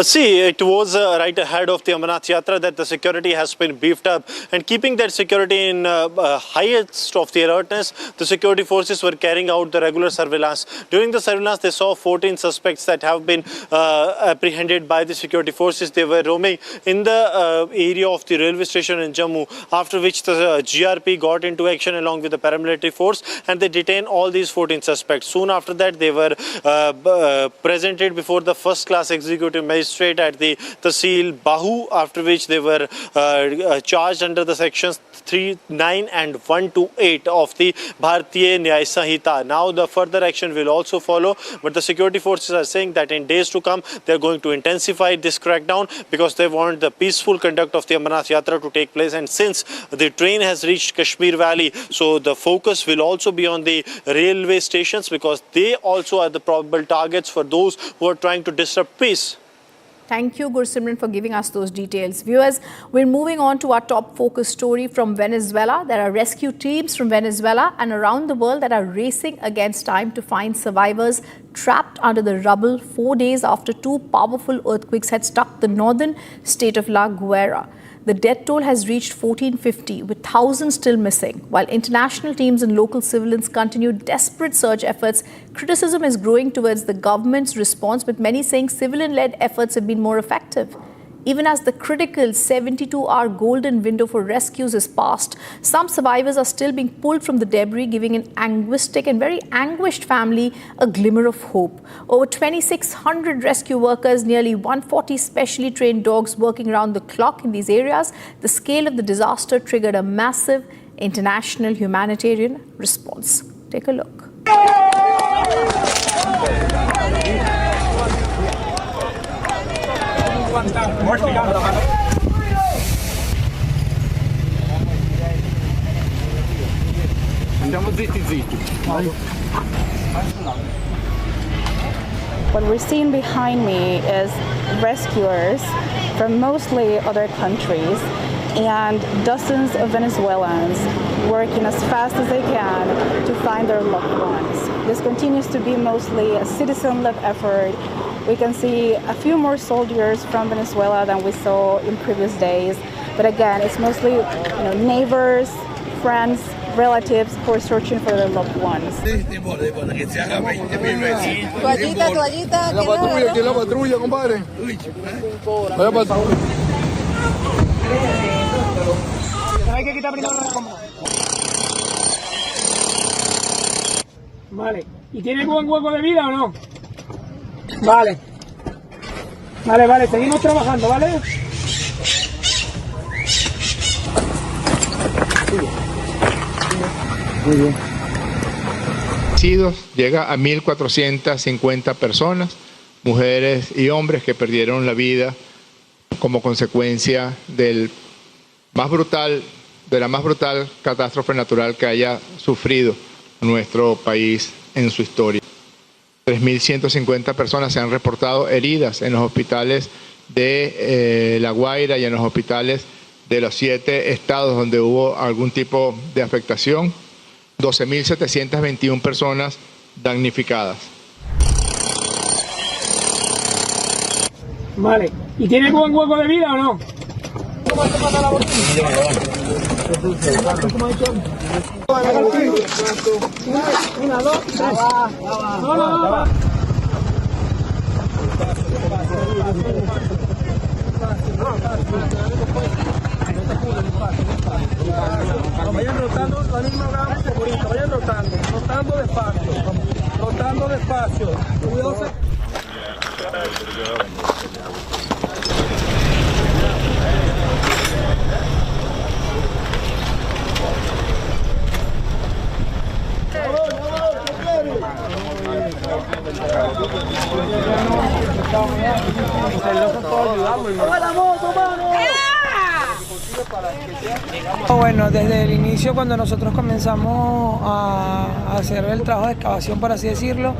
See, it was right ahead of the Amarnath Yatra that the security has been beefed up, and keeping that security in highest of the alertness, the security forces were carrying out the regular surveillance. During the surveillance, they saw 14 suspects that have been apprehended by the security forces. They were roaming in the area of the railway station in Jammu, after which the GRP got into action along with the paramilitary force, and they detained all these 14 suspects. Soon after that, they were presented before the first-class executive magistrate at the Tahsil Bahu, after which they were charged under the sections 3, 9 and 128 of the Bharatiya Nyaya Sanhita. Now the further action will also follow, but the security forces are saying that in days to come they are going to intensify this crackdown because they want the peaceful conduct of the Amarnath Yatra to take place. And since the train has reached Kashmir Valley, so the focus will also be on the railway stations because they also are the probable targets for those who are trying to disrupt peace.
Thank you, Gursimran, for giving us those details. Viewers, we're moving on to our top focus story from Venezuela. There are rescue teams from Venezuela and around the world that are racing against time to find survivors trapped under the rubble 4 days after 2 powerful earthquakes had struck the northern state of La Guaira. The death toll has reached 1,450, with thousands still missing. While international teams and local civilians continue desperate search efforts, criticism is growing towards the government's response, with many saying civilian-led efforts have been more effective. Even as the critical 72-hour golden window for rescues is passed, some survivors are still being pulled from the debris, giving an anguistic and very anguished family a glimmer of hope. Over 2,600 rescue workers, nearly 140 specially trained dogs working around the clock in these areas. The scale of the disaster triggered a massive international humanitarian response. Take a look.
What we're seeing behind me is rescuers from mostly other countries and dozens of Venezuelans working as fast as they can to find their loved ones. This continues to be mostly a citizen-led effort. We can see a few more soldiers from Venezuela than we saw in previous days. But again, it's mostly neighbors, friends, relatives who are searching for their loved ones.
Vale, ¿y tiene buen hueco de vida o no? Vale. Vale, seguimos trabajando, ¿vale?
Muy bien. Llega a 1.450 personas, mujeres y hombres que perdieron la vida como consecuencia del más brutal de la más brutal catástrofe natural que haya sufrido nuestro país en su historia. 3.150 personas se han reportado heridas en los hospitales de La Guaira y en los hospitales de los 7 estados donde hubo algún tipo de afectación. 12.721 personas damnificadas.
Vale. ¿Y tiene buen hueco de vida o no? Una, dos, tres. No. Vayan rotando la misma gama favorita, vayan rotando despacio. Cuidado.
Bueno, desde el inicio, cuando nosotros comenzamos a hacer el trabajo de excavación, por así decirlo,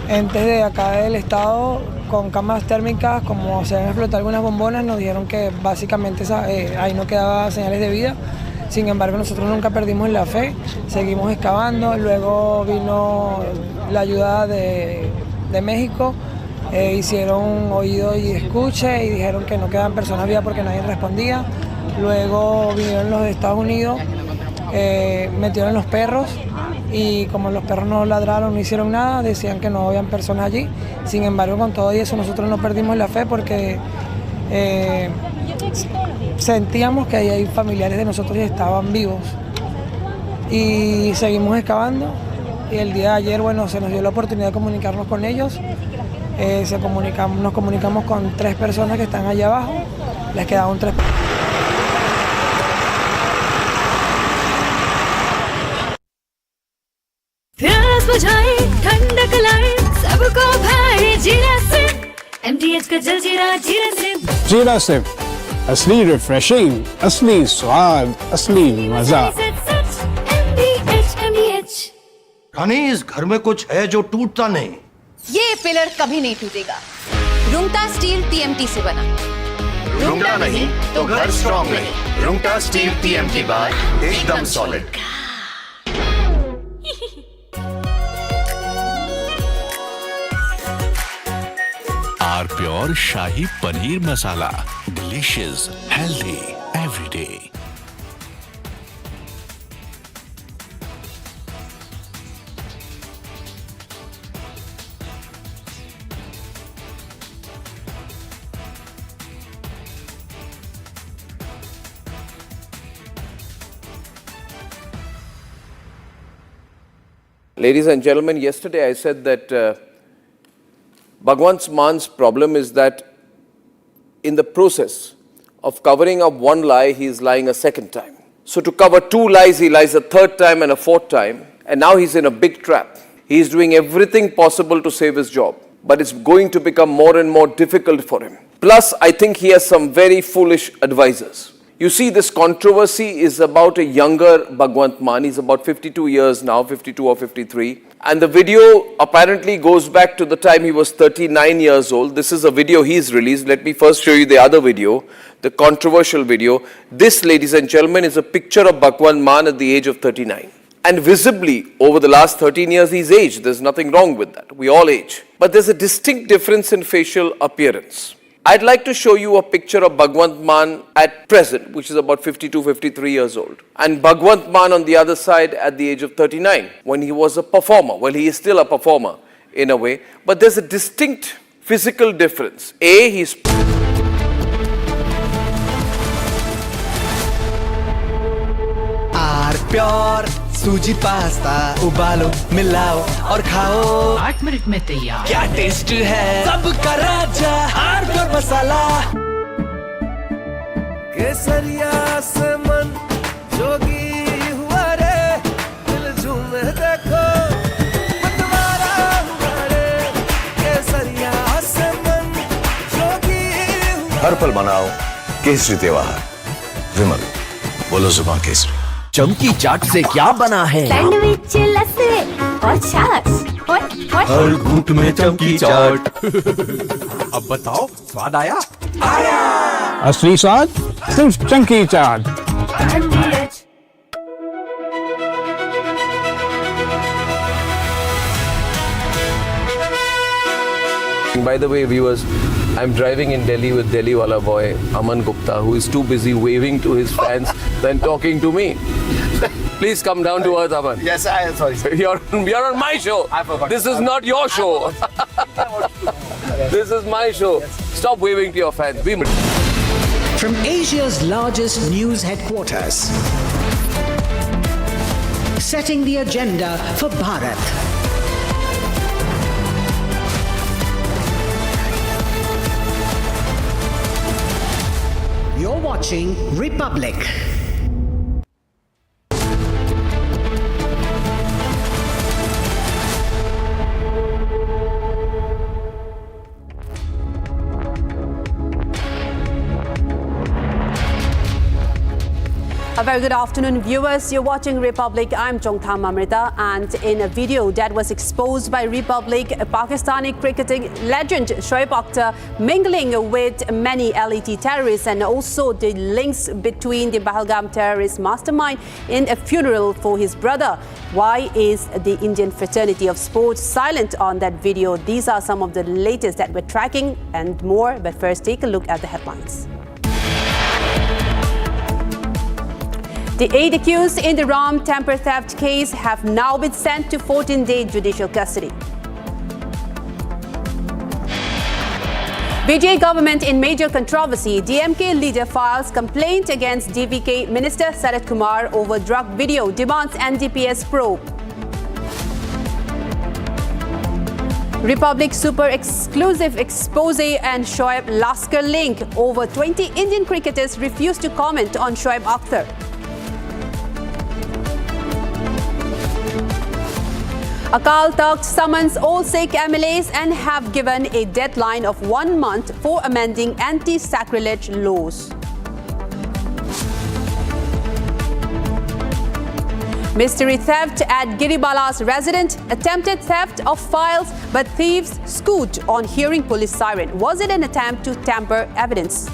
entes de acá del estado con cámaras térmicas, como se han explotado algunas bombonas, nos dijeron que básicamente ahí no quedaba señales de vida. Sin embargo, nosotros nunca perdimos la fe, seguimos excavando. Luego vino la ayuda de México, hicieron oído y escuche y dijeron que no quedaban personas vivas porque nadie respondía. Luego vinieron los de Estados Unidos, metieron los perros y como los perros no ladraron, no hicieron nada, decían que no habían personas allí. Sin embargo, con todo eso nosotros no perdimos la fe porque sentíamos que ahí hay familiares de nosotros que estaban vivos. Y seguimos excavando y el día de ayer, bueno, se nos dio la oportunidad de comunicarnos con ellos. Nos comunicamos con 3 personas que están allá abajo, les quedaron 3 personas.
ठंडक लाई सबको भाई जीरा से MTH का जलजीरा जीरा से
जीरा SIP असली रिफ्रेशिंग, असली स्वाद, असली मजा।
MTH
रानी, इस घर में कुछ है जो टूटता नहीं।
ये पिलर कभी नहीं टूटेगा। रुंगटा स्टील TMT से बना।
रुंगटा नहीं तो घर स्ट्रॉन्ग नहीं। रुंगटा स्टील TMT बार एकदम solid.
R pure shahi paneer masala, delicious, healthy every day.
Ladies and gentlemen, yesterday I said that Bhagwant Man's problem is that in the process of covering up one lie, he is lying a second time. So to cover 2 lies, he lies a 3rd time and a 4th time. And now he's in a big trap. He is doing everything possible to save his job. But it's going to become more and more difficult for him. Plus, I think he has some very foolish advisors. You see, this controversy is about a younger Bhagwant Mann. He's about 52 years now, 52 or 53. And the video apparently goes back to the time he was 39 years old. This is a video he's released. Let me first show you the other video, the controversial video. This, ladies and gentlemen, is a picture of Bhagwant Mann at the age of 39. And visibly, over the last 13 years, he's aged. There's nothing wrong with that. We all age. But there's a distinct difference in facial appearance. I'd like to show you a picture of Bhagwant Mann at present, which is about 52, 53 years old. And Bhagwant Mann on the other side at the age of 39, when he was a performer. Well, he is still a performer in a way, but there's a distinct physical difference. A, he's...
pure सूजी pasta उबालो मिलाओ और खाओ
8 minute में तैयार।
क्या taste है सबका राजा आर प्योर मसाला।
केसरिया से मन जोगी हुआ रे, दिल झूमे देखो मतवारा हुआ रे। केसरिया से मन जोगी हुआ।
हर पल मनाओ केसरी त्योहार, विमल, बोलो जुबान केसरी।
चमकी चाट से क्या बना है?
सैंडविच, लस्सी और छाछ और
हर घूंट में चमकी चाट। अब बताओ, स्वाद आया?
असली स्वाद सिर्फ चमकी चाट।
By the way, viewers, I'm driving in Delhi with Delhi wala boy Aman Gupta, who is too busy waving to his fans than talking to me. Please come down to earth, Aman.
Yes, sorry.
You're on my show.
I forgot.
This is not your show. This is my show. Stop waving to your fans. Be
From Asia's largest news headquarters, setting the agenda for Bharat. You're watching Republic.
A very good afternoon, viewers. You're watching Republic. I'm Chongtham Amrita, and in a video that was exposed by Republic, Pakistani cricketing legend Shoaib Akhtar mingling with many LET terrorists, and also the links between the Pahalgam terrorist mastermind in a funeral for his brother. Why is the Indian fraternity of sports silent on that video? These are some of the latest that we're tracking and more. But first, take a look at the headlines. The 8 accused in the Ram temper theft case have now been sent to 14-day judicial custody. BJP government in major controversy. DMK leader files complaint against DVK Minister Sarat Kumar over drug video, demands NDPS probe. Republic super exclusive expose and Shoaib Laskar link. Over 20 Indian cricketers refuse to comment on Shoaib Akhtar. Akal Takht summons all Sikh MLAs and have given a deadline of 1 month for amending anti-sacrilege laws. Mystery theft at Giribala's residence. Attempted theft of files, but thieves scoot on hearing police siren. Was it an attempt to tamper evidence?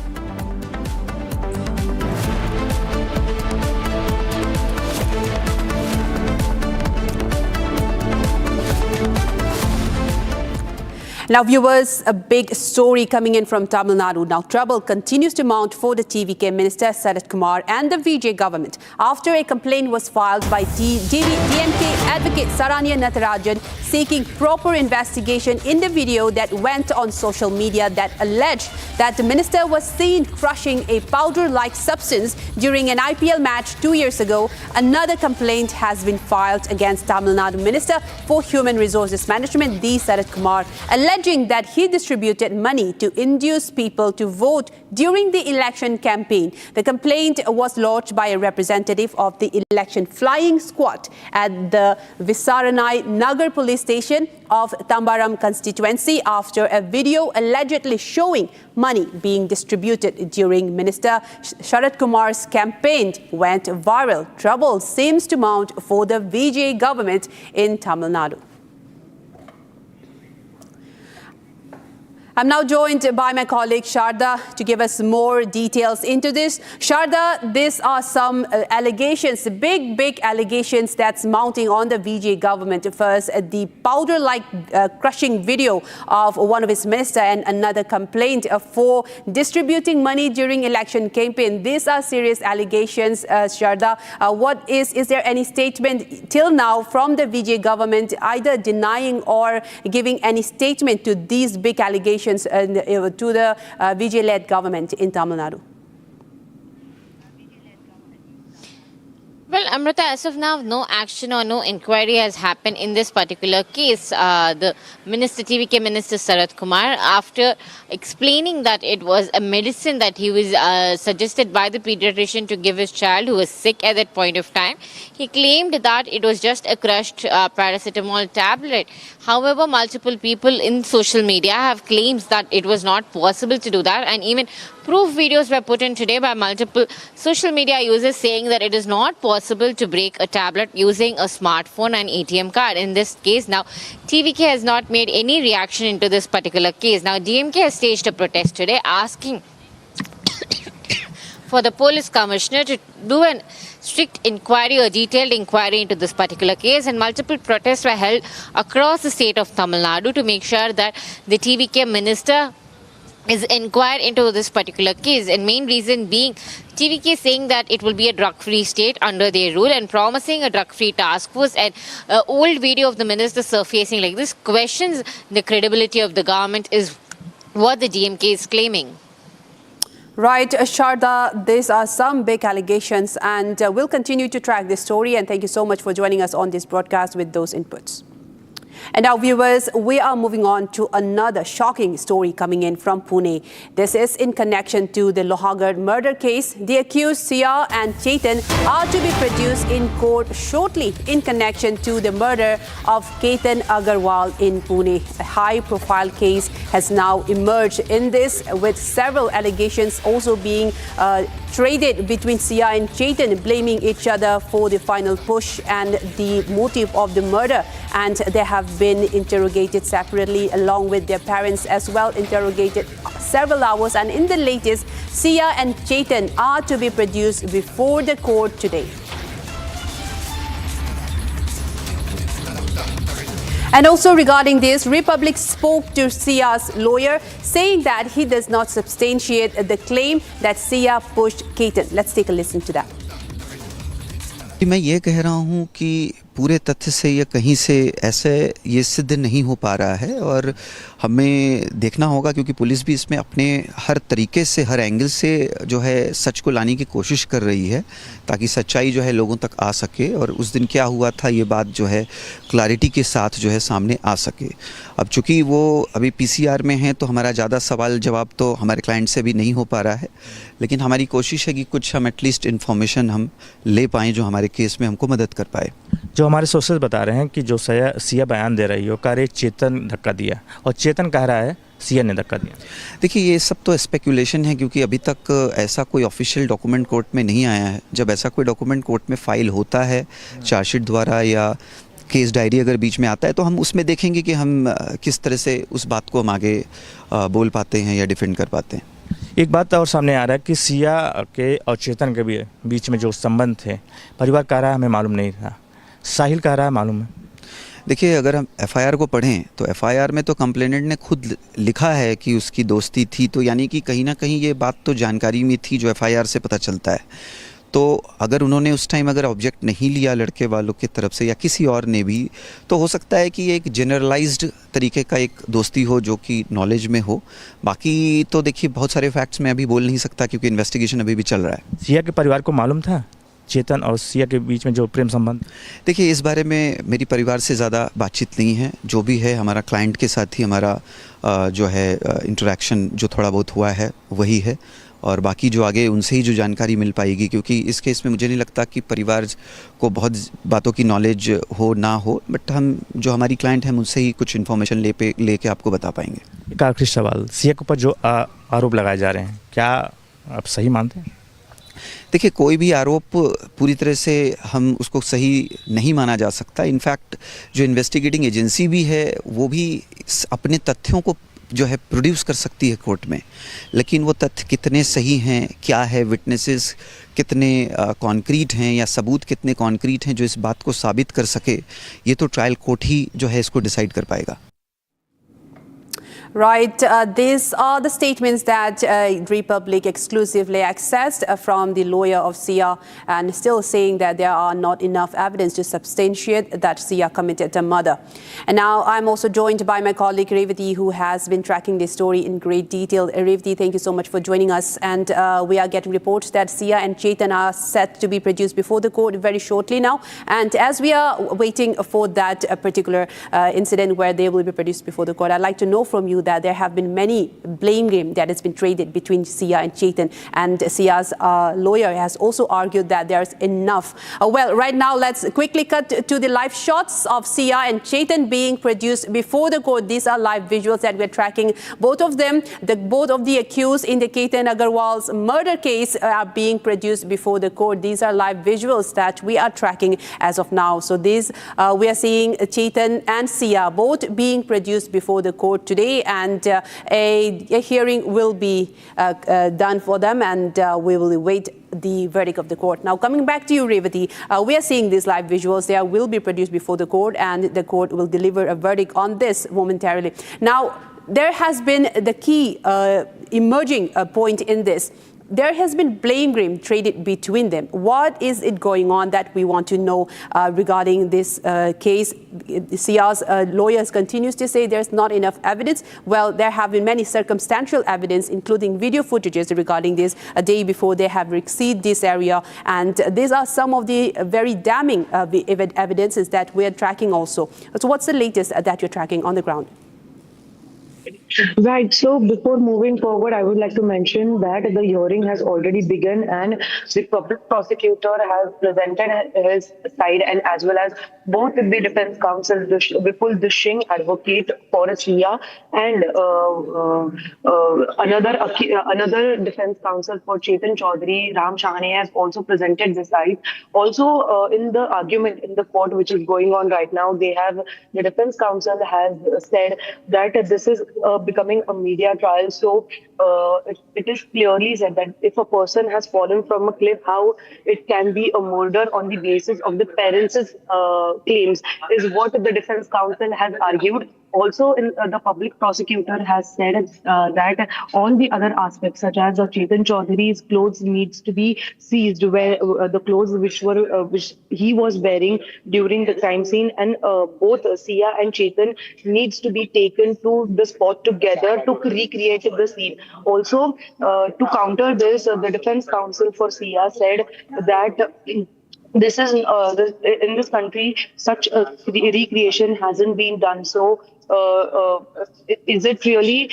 Now, viewers, a big story coming in from Tamil Nadu. Now, trouble continues to mount for the TVK Minister Sarat Kumar and the VJ government after a complaint was filed by DMK advocate Saranya Natarajan seeking proper investigation in the video that went on social media that alleged that the minister was seen crushing a powder-like substance during an IPL match 2 years ago. Another complaint has been filed against Tamil Nadu Minister for Human Resources Management, D. Sarat Kumar, alleging that he distributed money to induce people to vote during the election campaign. The complaint was lodged by a representative of the election flying squad at the Visaranai Nagar police station of Tambaram constituency after a video allegedly showing money being distributed during Minister Sharat Kumar's campaign went viral. Trouble seems to mount for the VJ government in Tamil Nadu. I'm now joined by my colleague Sharda to give us more details into this. Sharda, these are some allegations, big allegations that's mounting on the VJ government. First, the powder-like crushing video of one of its ministers and another complaint for distributing money during election campaign. These are serious allegations, Sharda. Is there any statement till now from the VJ government either denying or giving any statement to these big allegations to the VJ-led government in Tamil Nadu?
Well, Amrita, as of now, no action or no inquiry has happened in this particular case. The minister, TVK Minister Sarath Kumar, after explaining that it was a medicine that he was suggested by the pediatrician to give his child who was sick at that point of time, he claimed that it was just a crushed paracetamol tablet. However, multiple people in social media have claims that it was not possible to do that, and even proof videos were put in today by multiple social media users saying that it is not possible to break a tablet using a smartphone and ATM card. In this case, now TVK has not made any reaction into this particular case. Now DMK has staged a protest today asking for the police commissioner to do a strict inquiry or detailed inquiry into this particular case, and multiple protests were held across the state of Tamil Nadu to make sure that the TVK minister is inquired into this particular case. And main reason being TVK saying that it will be a drug-free state under their rule and promising a drug-free task force, and old video of the minister surfacing like this questions the credibility of the government is what the DMK is claiming.
Right, Sharda, these are some big allegations, and we'll continue to track this story, and thank you so much for joining us on this broadcast with those inputs. And now, viewers, we are moving on to another shocking story coming in from Pune. This is in connection to the Lohagarh murder case. The accused Sia and Chetan are to be produced in court shortly in connection to the murder of Ketan Agarwal in Pune. A high-profile case has now emerged in this, with several allegations also being traded between Sia and Chetan, blaming each other for the final push and the motive of the murder. And they have been interrogated separately along with their parents as well, interrogated several hours. And in the latest, Sia and Chetan are to be produced before the court today. And also regarding this, Republic spoke to Sia's lawyer, saying that he does not substantiate the claim that Sia pushed Ketan. Let's take a listen to that.
मैं ये कह रहा हूँ कि पूरे तथ्य से ये कहीं से ऐसे ये सिद्ध नहीं हो पा रहा है, और हमें देखना होगा क्योंकि पुलिस भी इसमें अपने हर तरीके से, हर एंगल से जो है सच को लाने की कोशिश कर रही है ताकि सच्चाई जो है लोगों तक आ सके, और उस दिन क्या हुआ था ये बात जो है क्लैरिटी के साथ जो है सामने आ सके। अब चूँकि वो अभी PCR में हैं तो हमारा ज़्यादा सवाल जवाब तो हमारे क्लाइंट से भी नहीं हो पा रहा है, लेकिन हमारी कोशिश है कि कुछ हम एटलीस्ट इन्फॉर्मेशन हम ले पाएँ जो हमारे केस में हमको मदद कर पाए।
जो हमारे सोर्सेज बता रहे हैं कि जो सिया बयान दे रही है वो कह रही चेतन धक्का दिया, और चेतन कह रहा है सिया ने धक्का दिया।
देखिए ये सब तो स्पेकुलेशन है क्योंकि अभी तक ऐसा कोई ऑफिशियल डॉक्यूमेंट कोर्ट में नहीं आया है। जब ऐसा कोई डॉक्यूमेंट कोर्ट में फाइल होता है चार्जशीट द्वारा या केस डायरी अगर बीच में आता है तो हम उसमें देखेंगे कि हम किस तरह से उस बात को हम आगे बोल पाते हैं या डिफेंड कर पाते हैं।
एक बात और सामने आ रहा है कि सिया के और चेतन के बीच में जो संबंध थे, परिवार कह रहा है हमें मालूम नहीं था, साहिल कह रहा है मालूम है।
देखिए अगर हम FIR को पढ़ें तो FIR में तो कंप्लेनेंट ने खुद लिखा है कि उसकी दोस्ती थी, तो यानी कि कहीं ना कहीं ये बात तो जानकारी में थी जो FIR से पता चलता है। तो अगर उन्होंने उस टाइम अगर ऑब्जेक्ट नहीं लिया लड़के वालों की तरफ से या किसी और ने भी, तो हो सकता है कि एक जनरलाइज्ड तरीके का एक दोस्ती हो जो कि नॉलेज में हो। बाकी तो देखिए बहुत सारे फैक्ट्स मैं अभी बोल नहीं सकता क्योंकि इन्वेस्टिगेशन अभी भी चल रहा है।
सिया के परिवार को मालूम था चेतन और सिया के बीच में जो प्रेम संबंध?
देखिए इस बारे में मेरी परिवार से ज़्यादा बातचीत नहीं है। जो भी है हमारा क्लाइंट के साथ ही हमारा जो है इंटरेक्शन जो थोड़ा बहुत हुआ है वही है, और बाकी जो आगे उनसे ही जो जानकारी मिल पाएगी, क्योंकि इस केस में मुझे नहीं लगता कि परिवार को बहुत बातों की नॉलेज हो ना हो, बट हम जो हमारी क्लाइंट हैं उनसे ही कुछ इन्फॉर्मेशन लेके आपको बता पाएंगे।
एक आखिरी सवाल, सिया के ऊपर जो आरोप लगाए जा रहे हैं क्या आप सही मानते हैं?
देखिए कोई भी आरोप पूरी तरह से हम उसको सही नहीं माना जा सकता। इनफैक्ट जो इन्वेस्टिगेटिंग एजेंसी भी है वो भी अपने तथ्यों को जो है प्रोड्यूस कर सकती है कोर्ट में, लेकिन वो तथ्य कितने सही हैं, क्या है, विटनेसेस कितने कॉन्क्रीट हैं या सबूत कितने कॉन्क्रीट हैं जो इस बात को साबित कर सके, ये तो ट्रायल कोर्ट ही जो है इसको डिसाइड कर पाएगा।
Right. These are the statements that Republic exclusively accessed from the lawyer of Sia, and still saying that there are not enough evidence to substantiate that Sia committed a murder. And now I'm also joined by my colleague Revati, who has been tracking this story in great detail. Revati, thank you so much for joining us. And we are getting reports that Sia and Chetan are set to be produced before the court very shortly now. And as we are waiting for that particular incident where they will be produced before the court, I'd like to know from you that there have been many blame game that has been traded between Sia and Chetan, and Sia's lawyer has also argued that there's enough. Well, right now let's quickly cut to the live shots of Sia and Chetan being produced before the court. These are live visuals that we're tracking. Both of them, both of the accused in the Chetan Agarwal's murder case are being produced before the court. These are live visuals that we are tracking as of now. So these we are seeing Chetan and Sia both being produced before the court today, and a hearing will be done for them, and we will await the verdict of the court. Now, coming back to you, Revati, we are seeing these live visuals. They will be produced before the court, and the court will deliver a verdict on this momentarily. Now, there has been the key emerging point in this. There has been blame game traded between them. What is it going on that we want to know regarding this case? Sia's lawyers continues to say there's not enough evidence. Well, there have been many circumstantial evidence, including video footages regarding this a day before they have received this area. And these are some of the very damning evidences that we're tracking also. So what's the latest that you're tracking on the ground?
Right. So before moving forward, I would like to mention that the hearing has already begun, and the public prosecutor has presented his side, and as well as both the defense counsel, Vipul Dishing, advocate for Sia, and another defense counsel for Chetan Chaudhary, Ram Shahane, has also presented the side. Also, in the argument in the court, which is going on right now, the defense counsel has said that this is becoming a media trial. So it is clearly said that if a person has fallen from a cliff, how it can be a murder on the basis of the parents' claims is what the defense counsel has argued. Also, the public prosecutor has said that all the other aspects, such as Chetan Chaudhary's clothes, needs to be seized, where the clothes which he was wearing during the crime scene, and both Sia and Chetan needs to be taken to the spot together to recreate the scene. Also, to counter this, the defense counsel for Sia said that this is in this country such a recreation hasn't been done. So is it really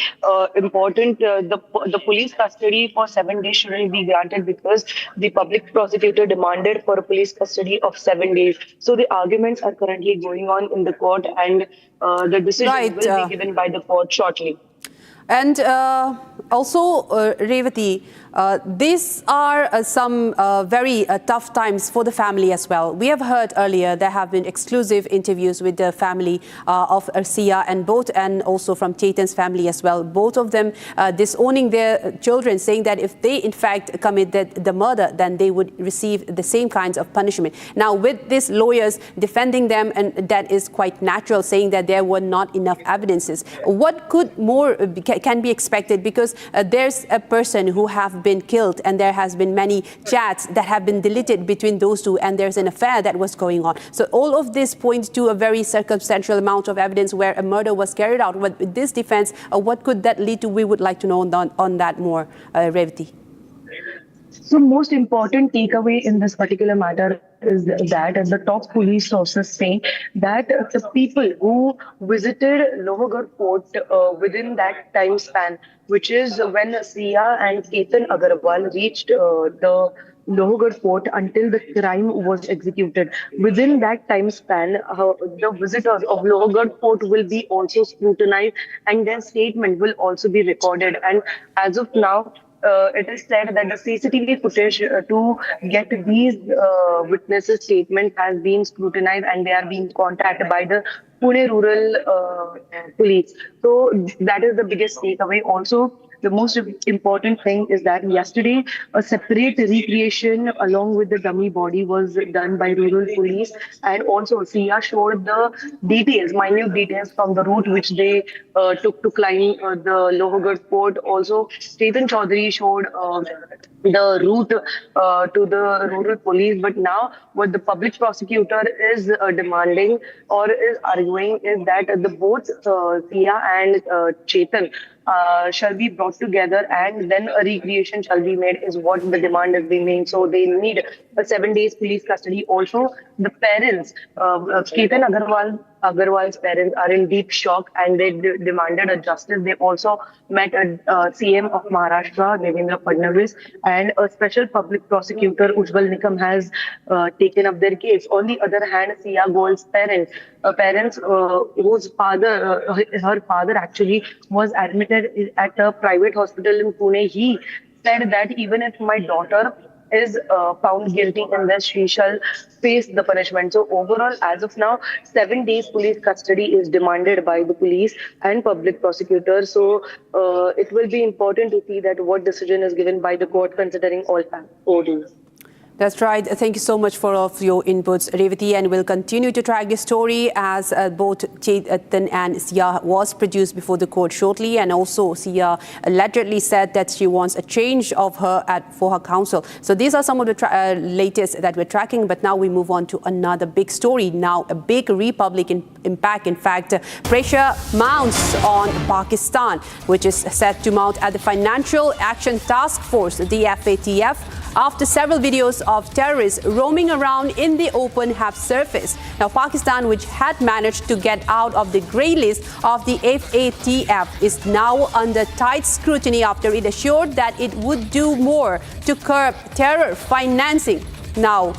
important? The police custody for 7 days shouldn't be granted, because the public prosecutor demanded for a police custody of 7 days. So the arguments are currently going on in the court, and the decision will be given by the court shortly.
And also, Revati, these are some very tough times for the family as well. We have heard earlier there have been exclusive interviews with the family of Sia, and also from Chetan's family as well. Both of them disowning their children, saying that if they in fact committed the murder, then they would receive the same kinds of punishment. Now, with these lawyers defending them, and that is quite natural, saying that there were not enough evidences. What could more can be expected? Because there's a person who have been killed, and there has been many chats that have been deleted between those two, and there's an affair that was going on. So all of this points to a very circumstantial amount of evidence where a murder was carried out. With this defense, what could that lead to? We would like to know on that more, Revati.
So most important takeaway in this particular matter is that the top police sources say that the people who visited Lohagarh Fort within that time span, which is when Sia and Chetan Agarwal reached the Lohagarh Fort until the crime was executed. Within that time span, the visitors of Lohagarh Fort will be also scrutinized, and their statement will also be recorded. And as of now, it is said that the CCTV footage to get these witnesses' statement has been scrutinized, and they are being contacted by the Pune Rural Police. So that is the biggest takeaway. Also, the most important thing is that yesterday a separate recreation along with the dummy body was done by rural police, and also Sia showed the details, minute details from the route which they took to climb the Lohagarh fort. Also, Chetan Chaudhary showed the route to the rural police. But now, what the public prosecutor is demanding or is arguing is that the both Sia and Chetan shall be brought together, and then a recreation shall be made, is what the demand is being made. So they need a 7 days police custody. Also, the parents, Ketan Agarwal's parents are in deep shock, and they demanded a justice. They also met a CM of Maharashtra, Devendra Fadnavis, and a special public prosecutor, Ujjwal Nikam, has taken up their case. On the other hand, Sia Goel's parents whose father, her father actually was admitted at a private hospital in Pune. He said that even if my daughter is found guilty in this, she shall face the punishment. So overall, as of now, 7 days police custody is demanded by the police and public prosecutors. So it will be important to see that what decision is given by the court considering all factors.
That's right. Thank you so much for all of your inputs, Revati, and we'll continue to track this story as both Chetan and Sia was produced before the court shortly, and also Sia allegedly said that she wants a change of her for her counsel. So these are some of the latest that we're tracking, but now we move on to another big story. Now a big Republican impact. In fact, pressure mounts on Pakistan, which is set to mount at the Financial Action Task Force, the FATF, after several videos of terrorists roaming around in the open have surfaced. Now, Pakistan, which had managed to get out of the grey list of the FATF, is now under tight scrutiny after it assured that it would do more to curb terror financing. Now,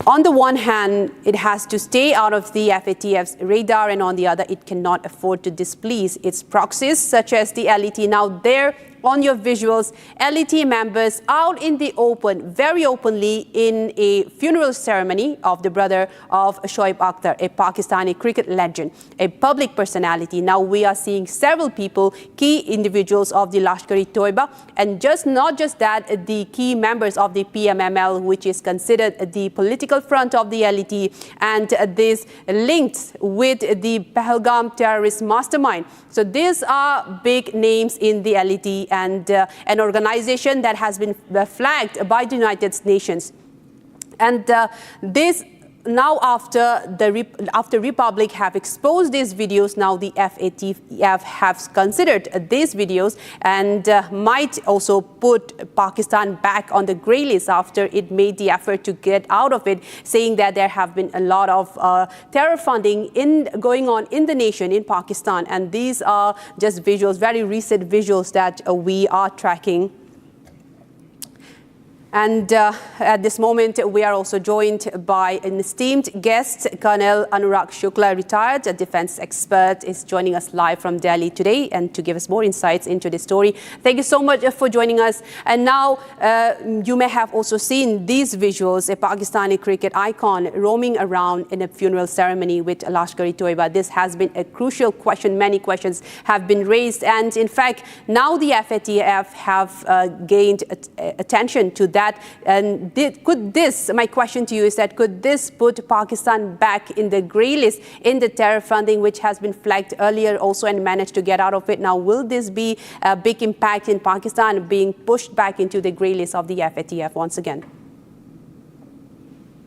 on the one hand, it has to stay out of the FATF's radar, and on the other, it cannot afford to displease its proxies, such as the LET. Now, there on your visuals, LET members out in the open, very openly, in a funeral ceremony of the brother of Shoaib Akhtar, a Pakistani cricket legend, a public personality. Now we are seeing several people, key individuals of the Lashkar-e-Toiba, and not just that, the key members of the PMML, which is considered the political front of the LET, and this linked with the Pahalgam terrorist mastermind. So these are big names in the LET, and an organization that has been flagged by the United Nations. And this now after Republic have exposed these videos, now the FATF have considered these videos and might also put Pakistan back on the grey list after it made the effort to get out of it, saying that there have been a lot of terror funding going on in the nation, in Pakistan. And these are just visuals, very recent visuals that we are tracking. And at this moment, we are also joined by an esteemed guest, Colonel Anurag Shukla, retired, a defense expert, is joining us live from Delhi today and to give us more insights into this story. Thank you so much for joining us. And now you may have also seen these visuals, a Pakistani cricket icon roaming around in a funeral ceremony with Lashkar-e-Toiba. This has been a crucial question. Many questions have been raised. And in fact, now the FATF have gained attention to that. And could this, my question to you is that, could this put Pakistan back in the grey list in the terror funding, which has been flagged earlier also and managed to get out of it? Now, will this be a big impact in Pakistan being pushed back into the grey list of the FATF once again?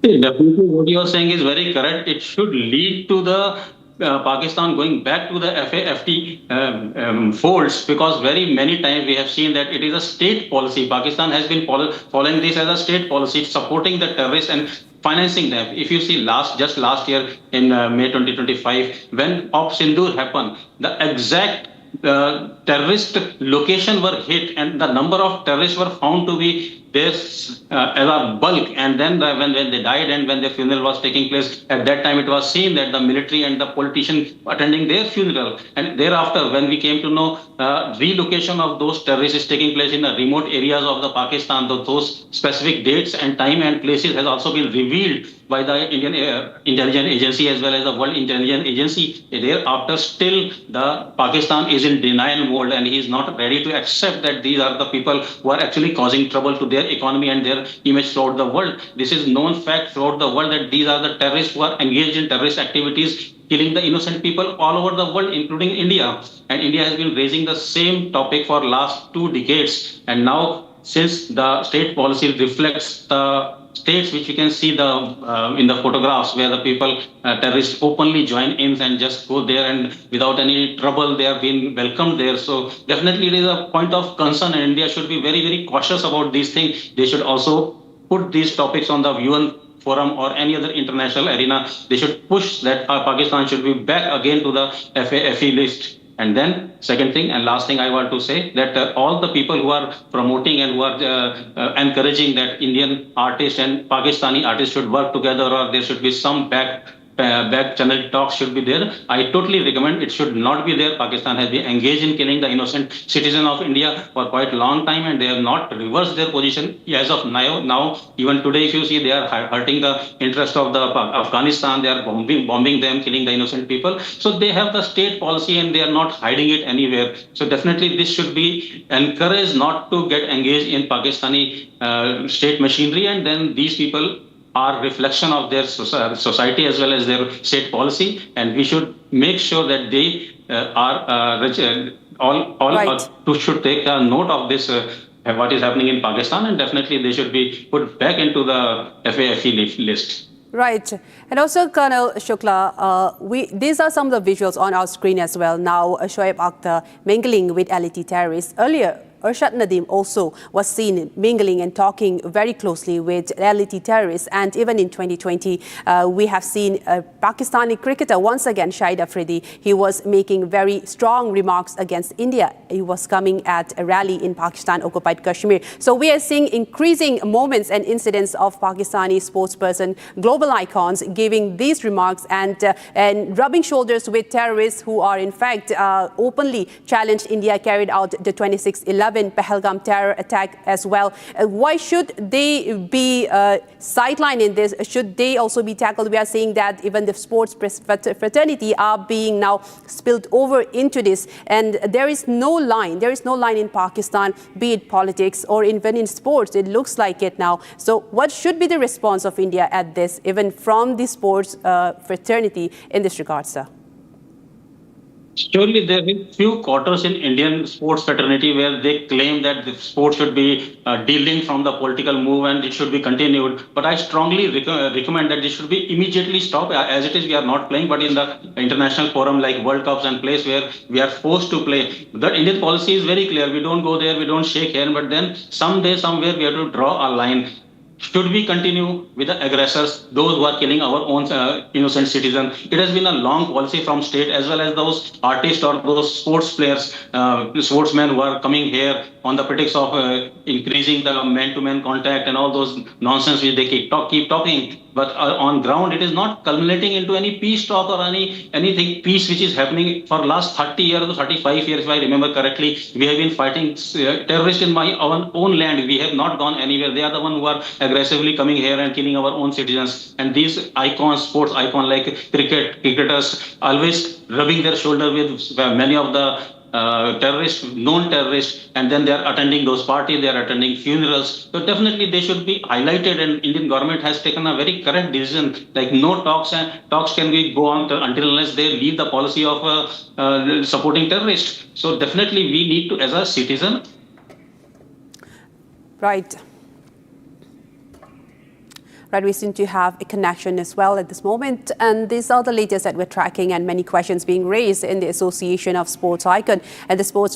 Definitely, what you are saying is very correct. It should lead to the Pakistan going back to the FAFT folds, because very many times we have seen that it is a state policy. Pakistan has been following this as a state policy, supporting the terrorists and financing them. If you see just last year in May 2025, when Op Sindoor happened, the exact terrorist location were hit, and the number of terrorists were found to be there as a bulk. And then when they died and when the funeral was taking place, at that time it was seen that the military and the politicians attending their funeral. And thereafter, when we came to know relocation of those terrorists is taking place in the remote areas of the Pakistan, those specific dates and time and places has also been revealed by the Indian Intelligence Agency as well as the World Intelligence Agency. Thereafter, still the Pakistan is in denial mode, and he is not ready to accept that these are the people who are actually causing trouble to their economy and their image throughout the world. This is known fact throughout the world that these are the terrorists who are engaged in terrorist activities, killing the innocent people all over the world, including India. And India has been raising the same topic for last 2 decades. And now, since the state policy reflects the states which you can see in the photographs where the people, terrorists openly join in and just go there and without any trouble they are being welcomed there. So definitely it is a point of concern, and India should be very, very cautious about these things. They should also put these topics on the UN forum or any other international arena. They should push that Pakistan should be back again to the FAFE list. And then second thing and last thing I want to say that all the people who are promoting and who are encouraging that Indian artists and Pakistani artists should work together, or there should be some back channel talks should be there. I totally recommend it should not be there. Pakistan has been engaged in killing the innocent citizen of India for quite a long time, and they have not reversed their position as of now. Even today, if you see, they are hurting the interest of the Afghanistan. They are bombing them, killing the innocent people. So they have the state policy and they are not hiding it anywhere. So definitely this should be encouraged not to get engaged in Pakistani state machinery, and then these people are reflection of their society as well as their state policy, and we should make sure that they should take a note of this what is happening in Pakistan, and definitely they should be put back into the FAFE list.
Right. And also, Colonel Shukla, these are some of the visuals on our screen as well. Now, Shoaib Akhtar mingling with LET terrorists. Earlier, Arshad Nadeem also was seen mingling and talking very closely with LET terrorists. And even in 2020, we have seen a Pakistani cricketer, once again, Shahid Afridi. He was making very strong remarks against India. He was coming at a rally in Pakistan-occupied Kashmir. So we are seeing increasing moments and incidents of Pakistani sportsperson, global icons, giving these remarks and rubbing shoulders with terrorists who are, in fact, openly challenged India, carried out the 26/11 Pahalgam terror attack as well. Why should they be sidelined in this? Should they also be tackled? We are seeing that even the sports fraternity are being now spilled over into this, and there is no line. There is no line in Pakistan, be it politics or even in sports. It looks like it now. So what should be the response of India at this, even from the sports fraternity in this regard, sir?
Surely there are few quarters in Indian sports fraternity where they claim that the sport should be de-linked from the political move and it should be continued. But I strongly recommend that this should be immediately stopped. As it is, we are not playing, but in the international forum like World Cups and place where we are forced to play. The Indian policy is very clear. We don't go there, we don't shake hands, but then someday, somewhere we have to draw a line. Should we continue with the aggressors, those who are killing our own innocent citizens? It has been a long policy from state as well as those artists or those sports players, sportsmen who are coming here on the pretext of increasing the man-to-man contact and all those nonsense which they keep talking. But on ground, it is not culminating into any peace talk or anything peace which is happening for last 30 years or 35 years, if I remember correctly. We have been fighting terrorists in our own land. We have not gone anywhere. They are the ones who are aggressively coming here and killing our own citizens. And these icons, sports icons like cricketers, always rubbing their shoulder with many of the terrorists, known terrorists, and then they are attending those parties, they are attending funerals. So definitely they should be highlighted, and Indian government has taken a very correct decision, like no talks can be go on until unless they leave the policy of supporting terrorists. So definitely we need to, as a citizen.
Right. Right, we seem to have a connection as well at this moment, and these are the latest that we're tracking, and many questions being raised in the Association of Sports Icon and the sports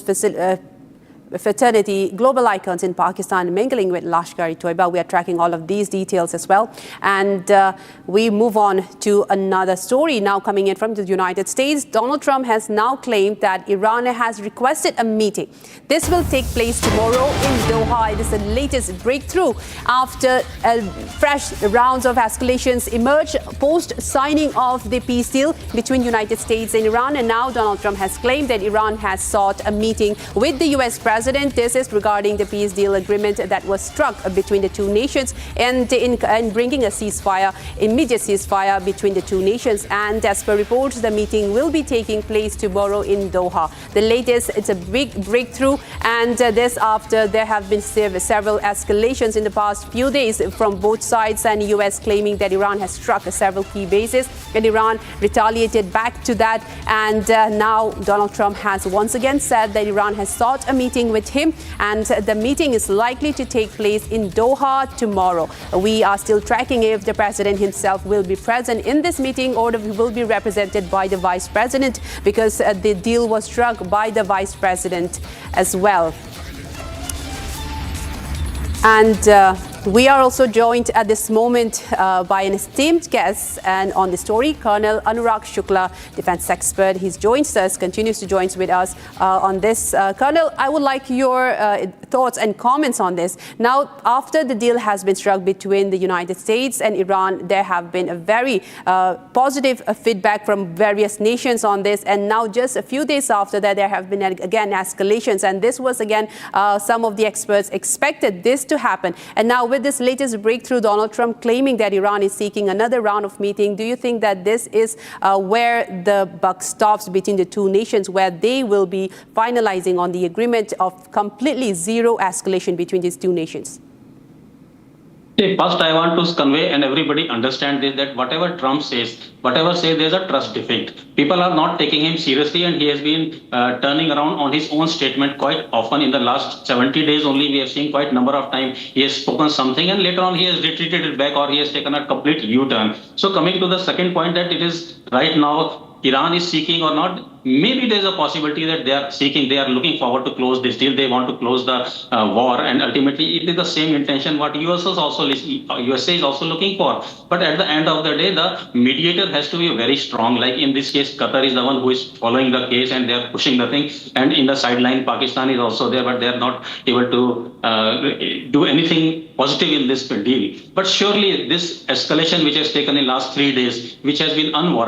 fraternity global icons in Pakistan mingling with Lashkar-e-Toiba. We are tracking all of these details as well, and we move on to another story now coming in from the United States. Donald Trump has now claimed that Iran has requested a meeting. This will take place tomorrow in Doha. It is the latest breakthrough after fresh rounds of escalations emerged post signing of the peace deal between United States and Iran, and now Donald Trump has claimed that Iran has sought a meeting with the US president president. This is regarding the peace deal agreement that was struck between the two nations and in bringing a ceasefire, immediate ceasefire between the two nations. And as per reports, the meeting will be taking place tomorrow in Doha. The latest, it's a big breakthrough, and this after there have been several escalations in the past few days from both sides, and US claiming that Iran has struck several key bases, and Iran retaliated back to that. And now Donald Trump has once again said that Iran has sought a meeting with him, and the meeting is likely to take place in Doha tomorrow. We are still tracking if the president himself will be present in this meeting or will be represented by the vice president, because the deal was struck by the vice president as well. And we are also joined at this moment by an esteemed guest, and on the story, Colonel Anurag Shukla, defense expert. He joins us, continues to join with us on this. Colonel, I would like your thoughts and comments on this. Now, after the deal has been struck between the United States and Iran, there have been a very positive feedback from various nations on this. And now, just a few days after that, there have been again escalations. And this was again, some of the experts expected this to happen. And now, with this latest breakthrough, Donald Trump claiming that Iran is seeking another round of meeting, do you think that this is where the buck stops between the two nations, where they will be finalizing on the agreement of completely zero escalation between these two nations?
First, I want to convey and everybody understand this, that whatever Trump says, there's a trust defect. People are not taking him seriously, and he has been turning around on his own statement quite often. In the last 70 days only, we have seen quite a number of times he has spoken something, and later on he has retreated it back, or he has taken a complete U-turn. So coming to the second point, that it is right now Iran is seeking or not, maybe there's a possibility that they are looking forward to close this deal. They want to close the war, and ultimately it is the same intention what USA is also looking for. But at the end of the day, the mediator has to be very strong. Like in this case, Qatar is the one who is following the case, and they are pushing the thing. And in the sideline, Pakistan is also there, but they are not able to do anything positive in this deal. But surely this escalation which has taken in last 3 days, which has been unwarranted,